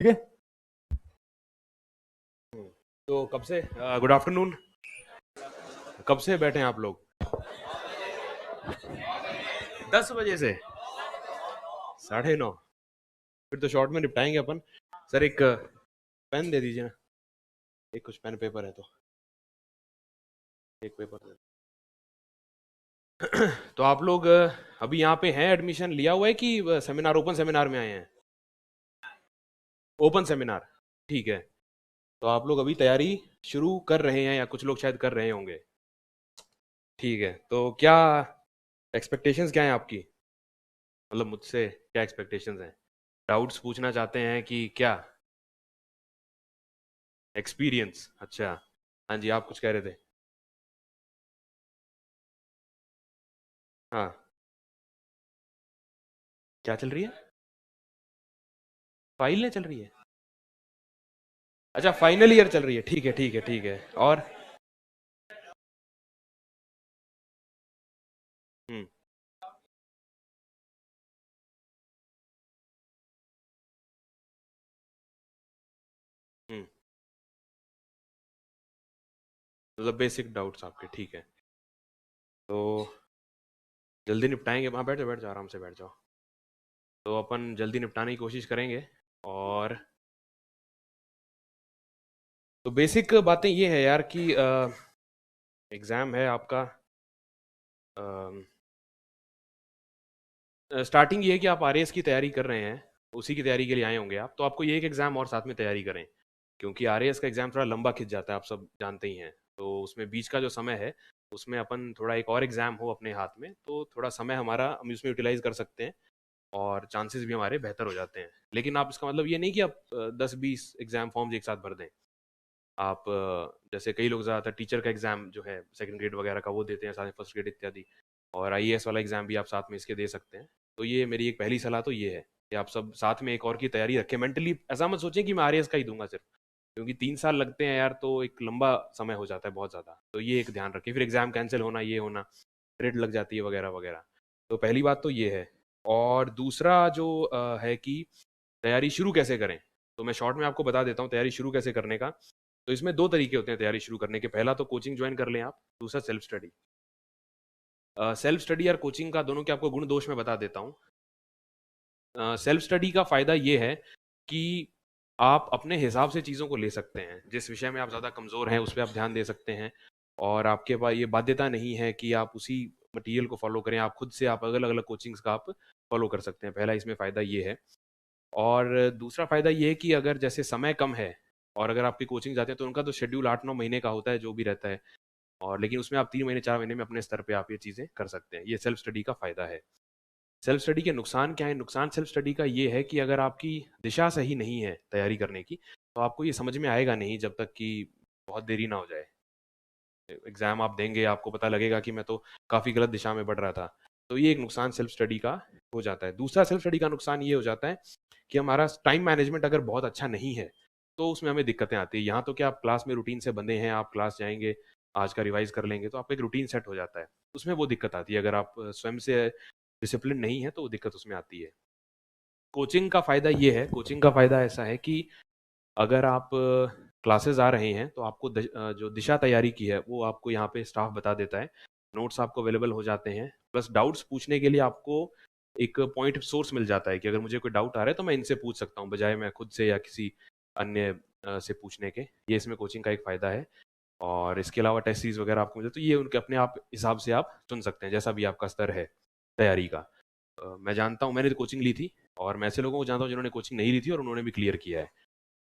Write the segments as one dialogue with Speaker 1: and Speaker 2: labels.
Speaker 1: ठीक है।
Speaker 2: तो कब से गुड आफ्टरनून। कब से बैठे हैं आप लोग? 10 बजे से 9:30। फिर तो शॉर्ट में निपटाएंगे अपन। सर एक पेन दे दीजिए ना। एक कुछ पेन पेपर है तो एक पेपर दे। तो आप लोग अभी यहाँ पे हैं, एडमिशन लिया हुआ है कि सेमिनार, ओपन सेमिनार में आए हैं? ओपन सेमिनार, ठीक है। तो आप लोग अभी तैयारी शुरू कर रहे हैं या कुछ लोग शायद कर रहे होंगे? ठीक है, तो क्या एक्सपेक्टेशंस क्या हैं आपकी? मतलब मुझसे क्या एक्सपेक्टेशंस हैं? डाउट्स पूछना चाहते हैं कि क्या? एक्सपीरियंस, अच्छा। हाँ जी, आप कुछ कह रहे थे। हाँ। क्या चल रही है? फाइलें चल रही है? अच्छा, फाइनल ईयर चल रही है, ठीक है ठीक है ठीक है। और हम्म। हम्म। मतलब बेसिक डाउट्स आपके, ठीक है। तो जल्दी निपटाएंगे, वहाँ बैठ जाओ बैठ जाओ, आराम से बैठ जाओ। तो अपन जल्दी निपटाने की कोशिश करेंगे। और तो बेसिक बातें ये है यार कि एग्ज़ाम है आपका। स्टार्टिंग ये है कि आप आरएएस की तैयारी कर रहे हैं, उसी की तैयारी के लिए आए होंगे आप, तो आपको ये एक एग्ज़ाम और साथ में तैयारी करें। क्योंकि आरएएस का एग्ज़ाम थोड़ा लंबा खिंच जाता है, आप सब जानते ही हैं। तो उसमें बीच का जो समय है, उसमें अपन थोड़ा एक और एग्ज़ाम हो अपने हाथ में, तो थोड़ा समय हमारा हम उसमें यूटिलाइज कर सकते हैं और चांसेस भी हमारे बेहतर हो जाते हैं। लेकिन आप, इसका मतलब ये नहीं कि आप 10-20 एग्ज़ाम फॉर्म्स एक साथ भर दें। आप जैसे कई लोग ज़्यादातर टीचर का एग्ज़ाम जो है सेकंड ग्रेड वगैरह का वो देते हैं साथ में, फर्स्ट ग्रेड इत्यादि। और आईएएस वाला एग्ज़ाम भी आप साथ में इसके दे सकते हैं। तो ये मेरी एक पहली सलाह तो ये है कि आप सब साथ में एक और की तैयारी रखें। मेंटली ऐसा मत सोचें कि मैं आरएएस का ही दूंगा सिर्फ, क्योंकि 3 साल लगते हैं यार, तो एक लंबा समय हो जाता है बहुत ज़्यादा। तो ये एक ध्यान रखें, फिर एग्ज़ाम कैंसिल होना, ये होना, रेड लग जाती है वगैरह वगैरह। तो पहली बात तो ये है। और दूसरा जो है कि तैयारी शुरू कैसे करें, तो मैं शॉर्ट में आपको बता देता हूँ तैयारी शुरू कैसे करने का। तो इसमें दो तरीके होते हैं तैयारी शुरू करने के। पहला तो कोचिंग ज्वाइन कर लें आप, दूसरा सेल्फ स्टडी। सेल्फ स्टडी और कोचिंग का दोनों के आपको गुण दोष मैं बता देता हूँ। सेल्फ स्टडी का फ़ायदा ये है कि आप अपने हिसाब से चीज़ों को ले सकते हैं। जिस विषय में आप ज़्यादा कमज़ोर हैं उस पर आप ध्यान दे सकते हैं। और आपके पास ये बाध्यता नहीं है कि आप उसी मटेरियल को फॉलो करें, आप खुद से आप अलग अलग कोचिंग्स का आप फॉलो कर सकते हैं। पहला इसमें फ़ायदा ये है। और दूसरा फ़ायदा ये है कि अगर जैसे समय कम है और अगर आपकी कोचिंग जाते हैं तो उनका तो शेड्यूल 8-9 महीने का होता है जो भी रहता है। और लेकिन उसमें आप 3 महीने 4 महीने में अपने स्तर पे आप ये चीज़ें कर सकते हैं। ये सेल्फ स्टडी का फ़ायदा है। सेल्फ स्टडी के नुकसान क्या है? नुकसान सेल्फ स्टडी का ये है कि अगर आपकी दिशा सही नहीं है तैयारी करने की, तो आपको ये समझ में आएगा नहीं जब तक कि बहुत देरी ना हो जाए। एग्ज़ाम आप देंगे, आपको पता लगेगा कि मैं तो काफ़ी गलत दिशा में बढ़ रहा था। तो ये एक नुकसान सेल्फ स्टडी का हो जाता है। दूसरा सेल्फ स्टडी का नुकसान ये हो जाता है कि हमारा टाइम मैनेजमेंट अगर बहुत अच्छा नहीं है, तो उसमें हमें दिक्कतें आती हैं। यहाँ तो क्या, आप क्लास में रूटीन से बंधे हैं, आप क्लास जाएँगे, आज का रिवाइज़ कर लेंगे, तो आपका एक रूटीन सेट हो जाता है। उसमें वो दिक्कत आती है। अगर आप स्वयं से डिसिप्लिन नहीं है, तो वो दिक्कत उसमें आती है। कोचिंग का फ़ायदा ये है, कोचिंग का फ़ायदा ऐसा है कि अगर आप क्लासेस आ रहे हैं तो आपको जो दिशा तैयारी की है वो आपको यहाँ पे स्टाफ बता देता है। नोट्स आपको अवेलेबल हो जाते हैं, प्लस डाउट्स पूछने के लिए आपको एक पॉइंट सोर्स मिल जाता है कि अगर मुझे कोई डाउट आ रहा है तो मैं इनसे पूछ सकता हूँ, बजाय मैं खुद से या किसी अन्य से पूछने के। ये इसमें कोचिंग का एक फ़ायदा है। और इसके अलावा टेस्ट सीरीज़ वगैरह आपको मिलते, तो ये उनके अपने आप हिसाब से आप चुन सकते हैं जैसा भी आपका स्तर है तैयारी का। मैं जानता हूँ, मैंने तो कोचिंग ली थी और मैं ऐसे लोगों को जानता हूँ जिन्होंने कोचिंग नहीं ली थी और उन्होंने भी क्लियर किया है।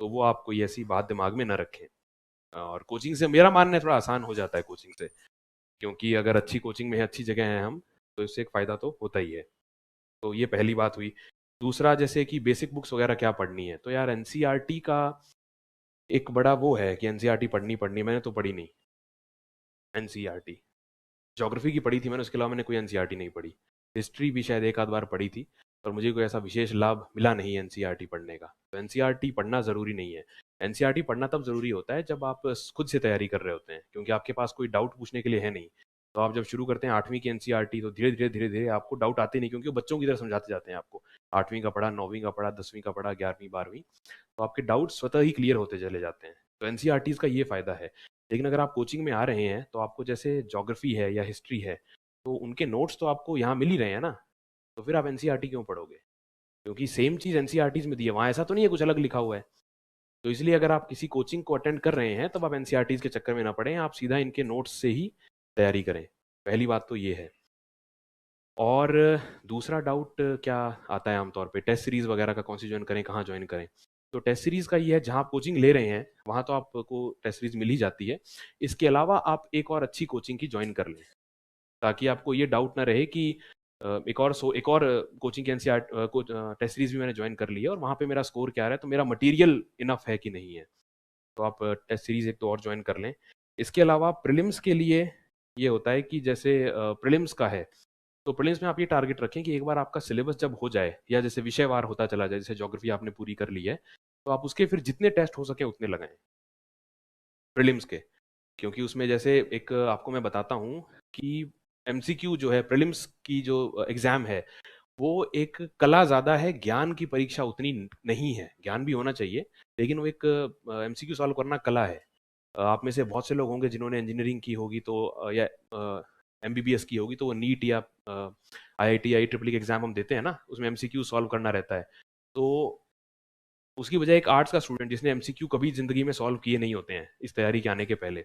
Speaker 2: तो वो आप कोई ऐसी बात दिमाग में ना रखें। और कोचिंग से मेरा मानना है थोड़ा आसान हो जाता है कोचिंग से, क्योंकि अगर अच्छी कोचिंग में है, अच्छी जगह हैं हम, तो इससे एक फ़ायदा तो होता ही है। तो ये पहली बात हुई। दूसरा, जैसे कि बेसिक बुक्स वगैरह क्या पढ़नी है, तो यार एनसीईआरटी का एक बड़ा वो है कि एनसीईआरटी पढ़नी पढ़नी, मैंने तो पढ़ी नहीं एनसीईआरटी। ज्योग्राफी की पढ़ी थी मैंने, उसके अलावा मैंने कोई एनसीईआरटी नहीं पढ़ी। हिस्ट्री भी शायद एक आध बार पढ़ी थी, पर मुझे कोई ऐसा विशेष लाभ मिला नहीं एनसीईआरटी पढ़ने का। तो एनसीईआरटी पढ़ना ज़रूरी नहीं है। एनसीईआरटी पढ़ना तब ज़रूरी होता है जब आप खुद से तैयारी कर रहे होते हैं, क्योंकि आपके पास कोई डाउट पूछने के लिए है नहीं। तो आप जब शुरू करते हैं 8वीं की एनसीईआरटी, तो धीरे धीरे धीरे धीरे आपको डाउट आते नहीं, क्योंकि वो बच्चों की तरह समझाते जाते हैं आपको। 8वीं का पढ़ा, 9वीं का पढ़ा, 10वीं का पढ़ा, 11वीं 12वीं, तो आपके डाउट स्वतः ही क्लियर होते चले जाते हैं। तो एनसीईआरटीज़ का ये फ़ायदा है। लेकिन अगर आप कोचिंग में आ रहे हैं तो आपको जैसे ज्योग्राफी है या हिस्ट्री है, तो उनके नोट्स तो आपको यहाँ मिल ही रहे हैं ना, तो फिर आप एनसीईआरटी क्यों पढ़ोगे? क्योंकि सेम चीज़ एनसीईआरटीज़ में दी है, वहाँ ऐसा तो नहीं है कुछ अलग लिखा हुआ है। तो इसलिए अगर आप किसी कोचिंग को अटेंड कर रहे हैं तब आप एनसीईआरटीज़ के चक्कर में ना पड़ें, आप सीधा इनके नोट्स से ही तैयारी करें। पहली बात तो ये है। और दूसरा डाउट क्या आता है आमतौर पे, टेस्ट सीरीज़ वगैरह का कौन सी ज्वाइन करें, कहाँ ज्वाइन करें? तो टेस्ट सीरीज़ का ये है, जहाँ आप कोचिंग ले रहे हैं वहाँ तो आपको टेस्ट सीरीज़ मिल ही जाती है। इसके अलावा आप एक और अच्छी कोचिंग की ज्वाइन कर लें, ताकि आपको ये डाउट ना रहे कि एक और कोचिंग की एनसीईआर टेस्ट सीरीज़ भी मैंने ज्वाइन कर ली है और वहाँ पे मेरा स्कोर क्या आ रहा है, तो मेरा मटेरियल इनफ है कि नहीं है। तो आप टेस्ट सीरीज़ एक तो और ज्वाइन कर लें। इसके अलावा प्रीलिम्स के लिए ये होता है कि जैसे प्रीलिम्स का है, तो प्रीलिम्स में आप ये टारगेट रखें कि एक बार आपका सिलेबस जब हो जाए या जैसे विषयवार होता चला जाए, जैसे ज्योग्राफी आपने पूरी कर ली है, तो आप उसके फिर जितने टेस्ट हो सके उतने लगाएं प्रीलिम्स के। क्योंकि उसमें जैसे एक आपको मैं बताता हूँ कि एमसीक्यू जो है प्रीलिम्स की जो एग्ज़ाम है, वो एक कला ज़्यादा है, ज्ञान की परीक्षा उतनी नहीं है। ज्ञान भी होना चाहिए, लेकिन वो एक एमसीक्यू सॉल्व करना कला है। आप में से बहुत से लोग होंगे जिन्होंने इंजीनियरिंग की होगी तो या एमबीबीएस की होगी, तो वो नीट या आईआईटी या IEEE के एग्जाम हम देते हैं ना, उसमें एमसीक्यू सॉल्व करना रहता है। तो उसकी बजाय एक आर्ट्स का स्टूडेंट जिसने एमसीक्यू कभी जिंदगी में सॉल्व किए नहीं होते हैं इस तैयारी के आने के पहले,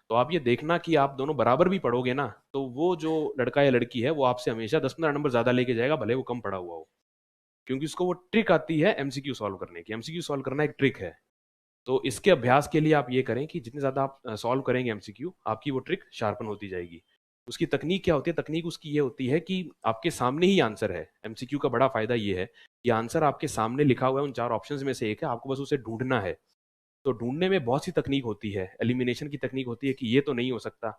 Speaker 2: तो आप ये देखना कि आप दोनों बराबर भी पढ़ोगे ना, तो वो जो लड़का या लड़की है वो आपसे हमेशा 10-15 नंबर ज्यादा लेके जाएगा, भले वो कम पढ़ा हुआ हो। क्योंकि उसको वो ट्रिक आती है एमसीक्यू सॉल्व करने की। एमसीक्यू सॉल्व करना एक ट्रिक है। तो इसके अभ्यास के लिए आप ये करें कि जितने ज़्यादा आप सॉल्व करेंगे एमसीक्यू, आपकी वो ट्रिक शार्पन होती जाएगी। उसकी तकनीक क्या होती है? तकनीक उसकी ये होती है कि आपके सामने ही आंसर है। एमसीक्यू का बड़ा फायदा ये है कि आंसर आपके सामने लिखा हुआ है, उन 4 ऑप्शंस में से एक है, आपको बस उसे ढूंढना है। तो ढूंढने में बहुत सी तकनीक होती है। एलिमिनेशन की तकनीक होती है कि ये तो नहीं हो सकता,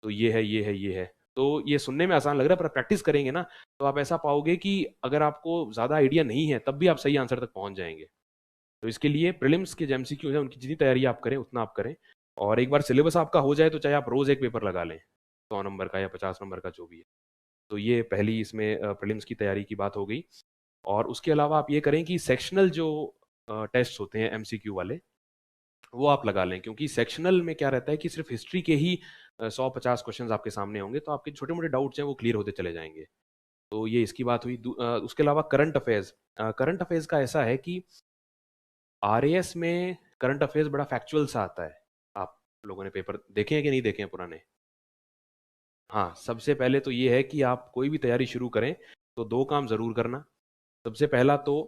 Speaker 2: तो ये है, ये है, ये है। तो ये सुनने में आसान लग रहा है, पर प्रैक्टिस करेंगे ना, तो आप ऐसा पाओगे कि अगर आपको ज़्यादा आइडिया नहीं है, तब भी आप सही आंसर तक पहुंच जाएंगे। तो इसके लिए प्रीलिम्स के जो एमसीक्यू है उनकी जितनी तैयारी आप करें उतना आप करें। और एक बार सिलेबस आपका हो जाए तो चाहे आप रोज एक पेपर लगा लें, 100 नंबर का या 50 नंबर का, जो भी है। तो ये पहली इसमें प्रीलिम्स की तैयारी की बात हो गई। और उसके अलावा आप ये करें कि सेक्शनल जो टेस्ट होते हैं एमसीक्यू वाले, वो आप लगा लें। क्योंकि सेक्शनल में क्या रहता है कि सिर्फ हिस्ट्री के ही 100-50 क्वेश्चन आपके सामने होंगे, तो आपके छोटे मोटे डाउट्स हैं वो क्लियर होते चले जाएंगे। तो ये इसकी बात हुई। उसके अलावा करंट अफेयर्स, करंट अफेयर्स का ऐसा है कि आरएएस में करंट अफेयर्स बड़ा फैक्चुअल सा आता है। आप लोगों ने पेपर देखे हैं कि नहीं देखे हैं पुराने? हाँ, सबसे पहले तो ये है कि आप कोई भी तैयारी शुरू करें तो 2 काम ज़रूर करना। सबसे पहला तो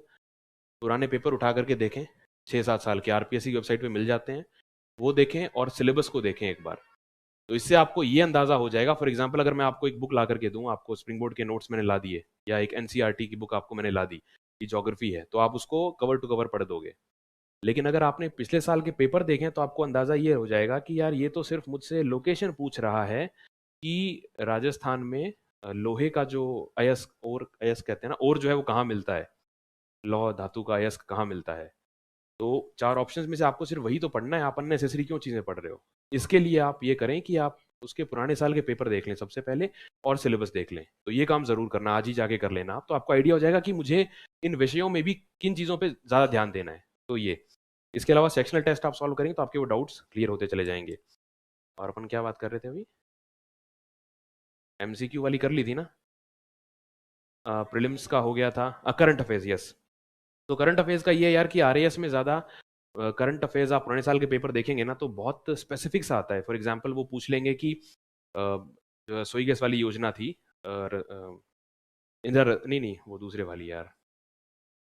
Speaker 2: पुराने पेपर उठा करके देखें, 6-7 साल के आरपीएससी की वेबसाइट पे मिल जाते हैं, वो देखें और सिलेबस को देखें एक बार। तो इससे आपको ये अंदाज़ा हो जाएगा। फॉर एग्जांपल अगर मैं आपको एक बुक ला करके दूँ, आपको स्प्रिंग बोर्ड के नोट्स मैंने ला दिए या एक एनसीईआरटी की बुक आपको मैंने ला दी, कि ज्योग्राफी है, तो आप उसको कवर टू कवर पढ़ दोगे। लेकिन अगर आपने पिछले साल के पेपर देखें तो आपको अंदाज़ा ये हो जाएगा कि यार ये तो सिर्फ मुझसे लोकेशन पूछ रहा है कि राजस्थान में लोहे का जो अयस्क, और अयस्क कहते हैं ना, और जो है वो कहाँ मिलता है, लौह धातु का अयस्क कहाँ मिलता है। तो 4 ऑप्शंस में से आपको सिर्फ वही तो पढ़ना है, आप अननेसेसरी क्यों चीज़ें पढ़ रहे हो? इसके लिए आप ये करें कि आप उसके पुराने साल के पेपर देख लें सबसे पहले, और सिलेबस देख लें। तो ये काम ज़रूर करना, आज ही जाके कर लेना आप, तो आपको आइडिया हो जाएगा कि मुझे इन विषयों में भी किन चीज़ों पे ज़्यादा ध्यान देना है। तो ये, इसके अलावा सेक्शनल टेस्ट आप सॉल्व करेंगे तो आपके वो डाउट्स क्लियर होते चले जाएंगे। और अपन क्या बात कर रहे थे अभी? एमसीक्यू वाली कर ली थी ना? प्रीलिम्स का हो गया था, करंट अफेयर्स, यस। तो करंट अफेयर्स का ये है यार कि आरएएस में ज़्यादा करंट अफेयर्स आप पुराने साल के पेपर देखेंगे ना तो बहुत स्पेसिफिक सा आता है। फॉर एग्जांपल वो पूछ लेंगे कि जो रसोई गैस वाली योजना थी, इधर नहीं नहीं, वो दूसरे वाली यार,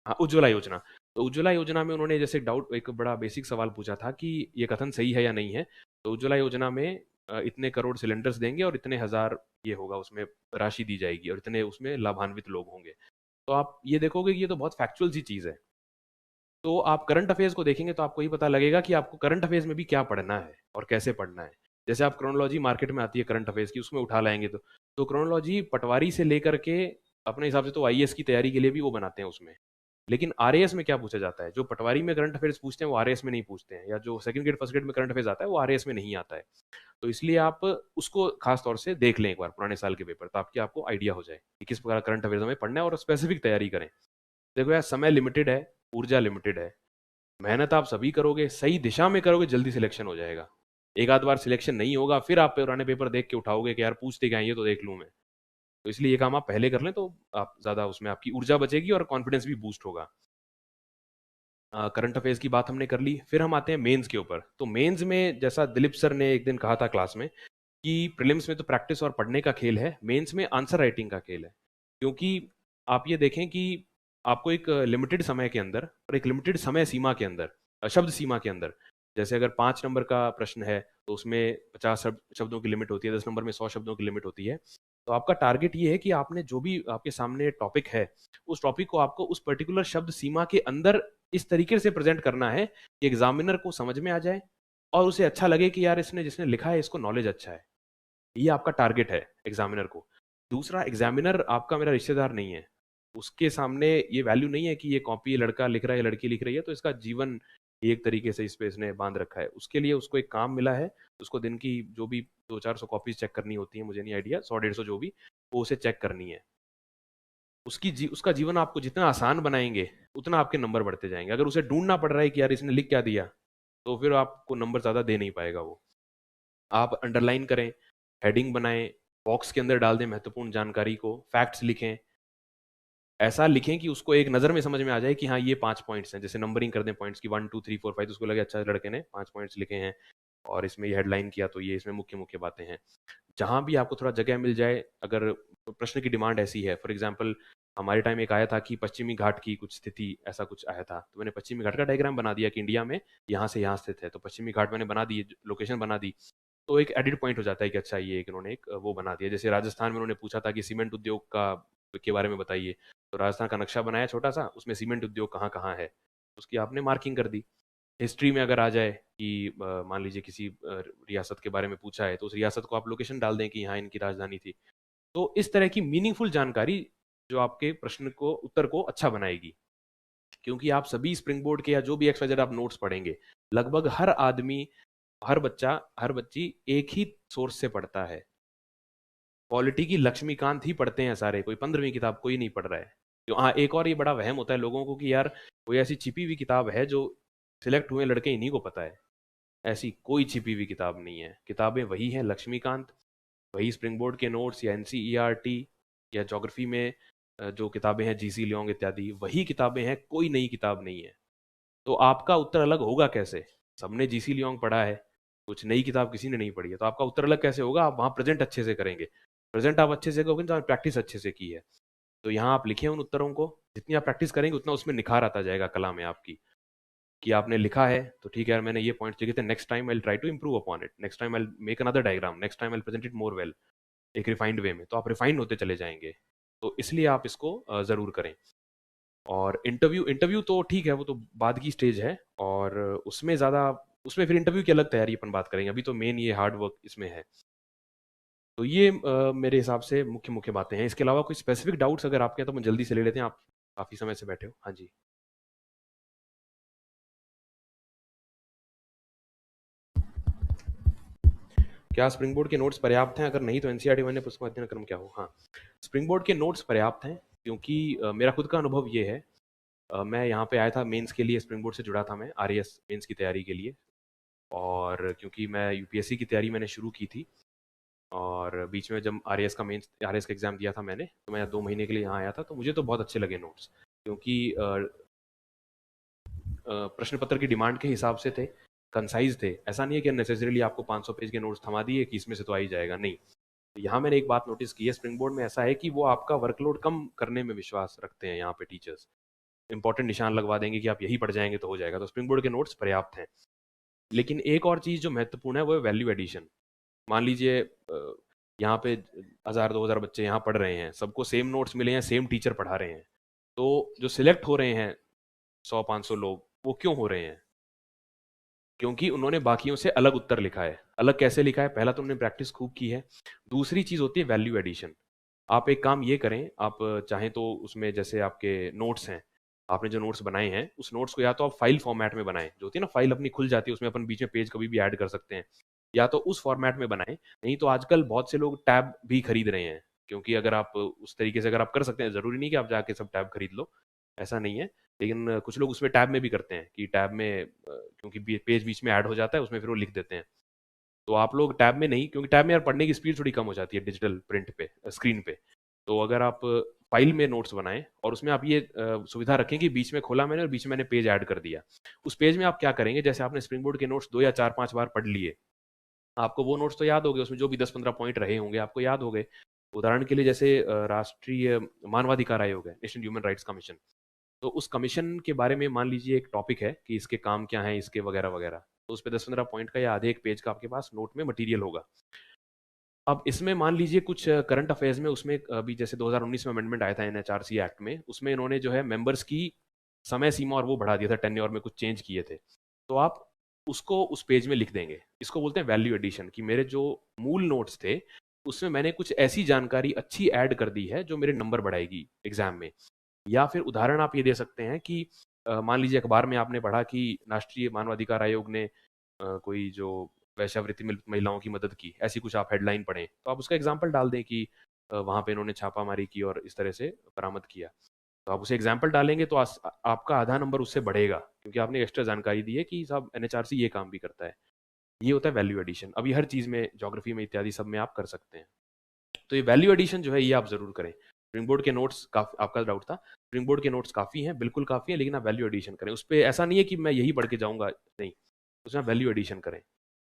Speaker 2: हाँ, उज्ज्वला योजना। तो उज्ज्वला योजना में उन्होंने जैसे डाउट, एक बड़ा बेसिक सवाल पूछा था कि ये कथन सही है या नहीं है। तो उज्ज्वला योजना में इतने करोड़ सिलेंडर्स देंगे और इतने हजार ये होगा, उसमें राशि दी जाएगी और इतने उसमें लाभान्वित लोग होंगे। तो आप ये देखोगे कि ये तो बहुत फैक्चुअल सी चीज़ है। तो आप करंट अफेयर्स को देखेंगे तो आपको ये पता लगेगा कि आपको करंट अफेयर्स में भी क्या पढ़ना है और कैसे पढ़ना है। जैसे आप क्रोनोलॉजी मार्केट में आती है करंट अफेयर्स की, उसमें उठा लाएंगे तो क्रोनोलॉजी पटवारी से लेकर के अपने हिसाब से तो आईएएस की तैयारी के लिए भी वो बनाते हैं उसमें। लेकिन आरएएस में क्या पूछा जाता है? जो पटवारी में करंट अफेयर्स पूछते हैं वो आरएएस में नहीं पूछते हैं, या जो सेकंड ग्रेड फर्स्ट ग्रेड में करंट अफेयर्स आता है वो आरएएस में नहीं आता है। तो इसलिए आप उसको खास तौर से देख लें एक बार पुराने साल के पेपर, ताकि आपको आइडिया हो जाए कि किस प्रकार करंट अफेयर्स हमें पढ़ना है और स्पेसिफिक तैयारी करें। देखो यार, समय लिमिटेड है, ऊर्जा लिमिटेड है। मेहनत आप सभी करोगे, सही दिशा में करोगे, जल्दी सिलेक्शन हो जाएगा। एक आध बार सिलेक्शन नहीं होगा, फिर आप पुराने पेपर देख के उठाओगे कि यार पूछते क्या है, ये तो देख लूँ मैं। तो इसलिए ये काम आप पहले कर लें, तो आप ज़्यादा उसमें आपकी ऊर्जा बचेगी और कॉन्फिडेंस भी बूस्ट होगा। करंट अफेयर्स की बात हमने कर ली, फिर हम आते हैं मेंस के ऊपर। तो मेंस में जैसा दिलीप सर ने एक दिन कहा था क्लास में कि प्रीलिम्स में तो प्रैक्टिस और पढ़ने का खेल है, मेंस में आंसर राइटिंग का खेल है। क्योंकि आप ये देखें कि आपको एक लिमिटेड समय के अंदर और एक लिमिटेड समय सीमा के अंदर, शब्द सीमा के अंदर, जैसे अगर 5 नंबर का प्रश्न है तो उसमें 50 शब्दों की लिमिट होती है, 10 नंबर में 100 शब्दों की लिमिट होती है। तो आपका टारगेट ये है कि आपने जो भी आपके सामने टॉपिक है, उस टॉपिक को आपको उस पर्टिकुलर शब्द सीमा के अंदर इस तरीके से प्रेजेंट करना है कि एग्जामिनर को समझ में आ जाए और उसे अच्छा लगे कि यार इसने जिसने लिखा है इसको नॉलेज अच्छा है। ये आपका टारगेट है एग्जामिनर को। दूसरा, एग्जामिनर आपका मेरा रिश्तेदार नहीं है, उसके सामने ये वैल्यू नहीं है कि ये कॉपी ये लड़का लिख रहा है, लड़की लिख रही है तो इसका जीवन एक तरीके से इस पे इसने बांध रखा है। उसके लिए उसको एक काम मिला है, उसको दिन की जो भी 200-400 कॉपीज चेक करनी होती है, मुझे नहीं आइडिया, 100-150 जो भी, वो उसे चेक करनी है। उसका जीवन आपको जितना आसान बनाएंगे उतना आपके नंबर बढ़ते जाएंगे। अगर उसे ढूंढना पड़ रहा है कि यार इसने लिख क्या दिया, तो फिर आपको नंबर ज़्यादा दे नहीं पाएगा वो। आप अंडरलाइन करें, हेडिंग बनाएं, बॉक्स के अंदर डाल दें महत्वपूर्ण जानकारी को, फैक्ट्स लिखें, ऐसा लिखें कि उसको एक नज़र में समझ में आ जाए कि हाँ ये 5 पॉइंट्स हैं। जैसे नंबरिंग कर दें पॉइंट्स की, 1 2 3 4 5, तो उसको लगे अच्छा लड़के ने 5 पॉइंट्स लिखे हैं और इसमें ये हेडलाइन किया तो ये इसमें मुख्य मुख्य बातें हैं। जहाँ भी आपको थोड़ा जगह मिल जाए, अगर प्रश्न की डिमांड ऐसी है, फॉर एग्जाम्पल हमारे टाइम एक आया था कि पश्चिमी घाट की कुछ स्थिति, ऐसा कुछ आया था, तो मैंने पश्चिमी घाट का डायग्राम बना दिया कि इंडिया में यहाँ से यहाँ स्थित है, तो पश्चिमी घाट मैंने बना दी, लोकेशन बना दी। तो एक एडिट पॉइंट हो जाता है कि अच्छा ये एक इन्होंने एक वो बना दिया। जैसे राजस्थान में उन्होंने पूछा था कि सीमेंट उद्योग का के बारे में बताइए, तो राजस्थान का नक्शा बनाया छोटा सा, उसमें सीमेंट उद्योग कहाँ कहाँ है, उसकी आपने मार्किंग कर दी। हिस्ट्री में अगर आ जाए कि मान लीजिए किसी रियासत के बारे में पूछा है, तो उस रियासत को आप लोकेशन डाल दें कि यहाँ इनकी राजधानी थी। तो इस तरह की मीनिंगफुल जानकारी जो आपके प्रश्न को, उत्तर को अच्छा बनाएगी। क्योंकि आप सभी स्प्रिंग बोर्ड के या जो भी एक्स्ट्रा आप नोट्स पढ़ेंगे, लगभग हर आदमी, हर बच्चा, हर बच्ची एक ही सोर्स से पढ़ता है। पॉलिटी की लक्ष्मीकांत ही पढ़ते हैं सारे, कोई 15वीं किताब कोई नहीं पढ़ रहा है। तो हाँ, एक और ये बड़ा वहम होता है लोगों को कि यार कोई ऐसी छिपी हुई किताब है जो सिलेक्ट हुए लड़के इन्हीं को पता है। ऐसी कोई छिपी हुई किताब नहीं है, किताबें वही हैं लक्ष्मीकांत, वही स्प्रिंग बोर्ड के नोट्स या एनसीईआरटी या ज्योग्राफी में जो किताबें हैं जीसी लियोंग इत्यादि, वही किताबें हैं, कोई नई किताब नहीं है। तो आपका उत्तर अलग होगा कैसे? सबने जीसी लियोंग पढ़ा है, कुछ नई किताब किसी ने नहीं पढ़ी है, तो आपका उत्तर अलग कैसे होगा? आप वहाँ प्रेजेंट अच्छे से करेंगे। प्रेजेंट आप अच्छे से करोगे तो आपने प्रैक्टिस अच्छे से की है। तो यहाँ आप लिखे उन उत्तरों को, जितनी आप प्रैक्टिस करेंगे उतना उसमें निखार आता जाएगा कला में आपकी, कि आपने लिखा है तो ठीक है यार, मैंने ये पॉइंट्स लिखे थे, next time I will try to improve upon it, next time I will make another diagram, next time I will present it more well, एक रिफाइंड वे में। तो आप रिफाइंड होते चले जाएंगे। तो इसलिए आप इसको ज़रूर करें। और इंटरव्यू, इंटरव्यू तो ठीक है, वो तो बाद की स्टेज है, और उसमें ज़्यादा, उसमें फिर इंटरव्यू की अलग तैयारी अपन बात करेंगे, अभी तो मेन ये हार्ड वर्क इसमें है। तो ये मेरे हिसाब से मुख्य मुख्य बातें हैं। इसके अलावा कोई स्पेसिफिक डाउट्स अगर आपके हैं तो हम जल्दी से ले लेते हैं, आप काफ़ी समय से बैठे हो। हाँ जी। क्या स्प्रिंग बोर्ड के नोट्स पर्याप्त हैं? अगर नहीं तो एनसीईआरटी वन्य पुस्तकों अध्ययन क्रम क्या हो? हाँ, स्प्रिंग बोर्ड के नोट्स पर्याप्त हैं, क्योंकि मेरा खुद का अनुभव ये है, मैं यहाँ पे आया था मेंस के लिए, स्प्रिंग बोर्ड से जुड़ा था मैं आरएएस मेंस की तैयारी के लिए। और क्योंकि मैं यूपीएससी की तैयारी मैंने शुरू की थी, और बीच में जब आरएएस का मेंस, आरएएस का एग्ज़ाम दिया था मैंने, तो मैं 2 महीने के लिए यहाँ आया था, तो मुझे तो बहुत अच्छे लगे नोट्स। क्योंकि प्रश्न पत्र की डिमांड के हिसाब से थे, कंसाइज थे। ऐसा नहीं है कि नेसेसरीली आपको 500 पेज के नोट्स थमा दिए कि इसमें से तो आ ही जाएगा, नहीं। तो यहाँ मैंने एक बात नोटिस की है, स्प्रिंग बोर्ड में ऐसा है कि वो आपका वर्कलोड कम करने में विश्वास रखते हैं। यहाँ पे टीचर्स इंपॉर्टेंट निशान लगवा देंगे कि आप यही पढ़ जाएंगे तो हो जाएगा। तो स्प्रिंग बोर्ड के नोट्स पर्याप्त हैं। लेकिन एक और चीज़ जो महत्वपूर्ण है वो है वैल्यू एडिशन। मान लीजिए यहाँ पे 1000-2000 बच्चे यहाँ पढ़ रहे हैं, सबको सेम नोट्स मिले हैं, सेम टीचर पढ़ा रहे हैं, तो जो सिलेक्ट हो रहे हैं 100-500 लोग, वो क्यों हो रहे हैं? क्योंकि उन्होंने बाकियों से अलग उत्तर लिखा है। अलग कैसे लिखा है? पहला तो उन्होंने प्रैक्टिस खूब की है। दूसरी चीज़ होती है वैल्यू एडिशन। आप एक काम ये करें, आप चाहें तो उसमें जैसे आपके नोट्स हैं, आपने जो नोट्स बनाए हैं, उस नोट्स को या तो आप फाइल फॉर्मेट में बनाएं, जो होती है ना फाइल अपनी खुल जाती है, उसमें अपन बीच में पेज कभी भी ऐड कर सकते हैं, या तो उस फॉर्मेट में बनाएं। नहीं तो आजकल बहुत से लोग टैब भी खरीद रहे हैं, क्योंकि अगर आप उस तरीके से अगर आप कर सकते हैं, ज़रूरी नहीं कि आप जाके सब टैब खरीद लो। ऐसा नहीं है। लेकिन कुछ लोग उसमें टैब में भी करते हैं कि टैब में क्योंकि पेज बीच में ऐड हो जाता है, उसमें फिर वो लिख देते हैं। तो आप लोग टैब में नहीं, क्योंकि टैब में यार पढ़ने की स्पीड थोड़ी कम हो जाती है डिजिटल प्रिंट पे, स्क्रीन पे। तो अगर आप फाइल में नोट्स बनाएं और उसमें आप ये सुविधा रखें कि बीच में खोला मैंने और बीच में मैंने पेज ऐड कर दिया। उस पेज में आप क्या करेंगे, जैसे आपने स्प्रिंग बोर्ड के नोट्स 2 या 4-5 बार पढ़ लिए, आपको वो नोट्स तो याद हो गए, उसमें जो भी 10-15 पॉइंट रहे होंगे आपको याद हो गए। उदाहरण के लिए जैसे राष्ट्रीय मानवाधिकार आयोग है, नेशनल ह्यूमन राइट्स कमीशन। तो उस कमीशन के बारे में मान लीजिए एक टॉपिक है कि इसके काम क्या है, इसके वगैरह वगैरह। तो उस पे 10-15 पॉइंट का या आधे एक पेज का आपके पास नोट में मटेरियल होगा। अब इसमें मान लीजिए कुछ करंट अफेयर्स में, उसमें अभी जैसे 2019 में अमेंडमेंट आया था एनएचआरसी एक्ट में, उसमें इन्होंने जो है मेंबर्स की समय सीमा और वो बढ़ा दिया था, टेन्योर में कुछ चेंज किए थे। तो आप उसको उस पेज में लिख देंगे। इसको बोलते हैं वैल्यू एडिशन, कि मेरे जो मूल नोट्स थे उसमें मैंने कुछ ऐसी जानकारी अच्छी ऐड कर दी है जो मेरे नंबर बढ़ाएगी एग्जाम में। या फिर उदाहरण आप ये दे सकते हैं कि मान लीजिए अखबार में आपने पढ़ा कि राष्ट्रीय मानवाधिकार आयोग ने कोई जो वैश्यावृत्ति में महिलाओं की मदद की, ऐसी कुछ आप हेडलाइन पढ़ें, तो आप उसका एग्जाम्पल डाल दें कि वहाँ पे इन्होंने छापामारी की और इस तरह से बरामद किया। तो आप उसे एग्जाम्पल डालेंगे तो आपका आधा नंबर उससे बढ़ेगा, क्योंकि आपने एक्स्ट्रा जानकारी दी है कि साहब एनएचआरसी ये काम भी करता है। ये होता है वैल्यू एडिशन। अभी हर चीज़ में, ज्योग्राफी में इत्यादि सब में आप कर सकते हैं। तो ये वैल्यू एडिशन जो है ये आप जरूर करें। स्प्रिंग बोर्ड के नोट्स काफी, आपका डाउट था, स्प्रिंग बोर्ड के नोट्स काफी हैं, बिल्कुल काफी है, लेकिन आप वैल्यू एडिशन करें। उस पर ऐसा नहीं है कि मैं यही पढ़ के जाऊंगा, नहीं, उसमें आप वैल्यू एडिशन करें।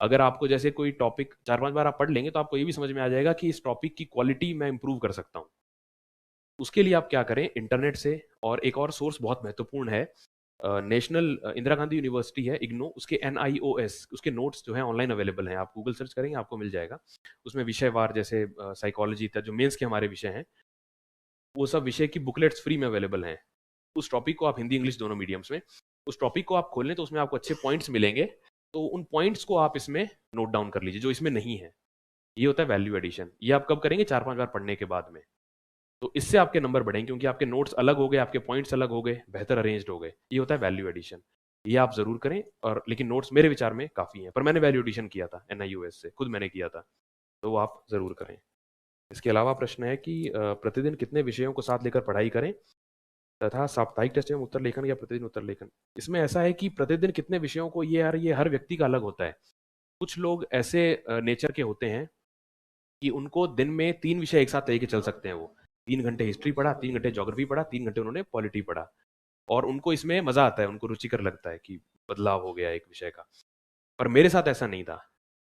Speaker 2: अगर आपको जैसे कोई टॉपिक 4-5 बार आप पढ़ लेंगे तो आपको ये भी समझ में आ जाएगा कि इस टॉपिक की क्वालिटी मैं इंप्रूव कर सकता हूँ। उसके लिए आप क्या करें, इंटरनेट से, और एक और सोर्स बहुत महत्वपूर्ण है, नेशनल इंदिरा गांधी यूनिवर्सिटी है इग्नो, उसके NIOS, उसके नोट्स जो है ऑनलाइन अवेलेबल हैं। आप गूगल सर्च करेंगे आपको मिल जाएगा। उसमें विषयवार, जैसे साइकोलॉजी था, जो मेंस के हमारे विषय हैं, वो सब विषय की बुकलेट्स फ्री में अवेलेबल हैं। उस टॉपिक को आप हिंदी इंग्लिश दोनों मीडियम्स में, उस टॉपिक को आप खोल लें तो उसमें आपको अच्छे पॉइंट्स मिलेंगे। तो उन पॉइंट्स को आप इसमें नोट डाउन कर लीजिए जो इसमें नहीं है। ये होता है वैल्यू एडिशन। ये आप कब करेंगे, 4-5 बार पढ़ने के बाद में। तो इससे आपके नंबर बढ़ेंगे, क्योंकि आपके नोट्स अलग हो गए, आपके पॉइंट्स अलग हो गए, बेहतर अरेंज्ड हो गए। ये होता है वैल्यू एडिशन। ये आप जरूर करें। और लेकिन नोट्स मेरे विचार में काफ़ी हैं, पर मैंने वैल्यू एडिशन किया था NIOS से, खुद मैंने किया था। तो वो आप ज़रूर करें। इसके अलावा प्रश्न है कि प्रतिदिन कितने विषयों को साथ लेकर पढ़ाई करें, तथा साप्ताहिक टेस्ट में उत्तर लेखन या प्रतिदिन उत्तर लेखन। इसमें ऐसा है कि प्रतिदिन कितने विषयों को, ये यार ये हर व्यक्ति का अलग होता है। कुछ लोग ऐसे नेचर के होते हैं कि उनको दिन में 3 विषय एक साथ लेके चल सकते हैं। वो 3 घंटे हिस्ट्री पढ़ा, 3 घंटे ज्योग्राफी पढ़ा, 3 घंटे उन्होंने पॉलिटी पढ़ा, और उनको इसमें मजा आता है, उनको रुचिकर लगता है कि बदलाव हो गया एक विषय का। पर मेरे साथ ऐसा नहीं था।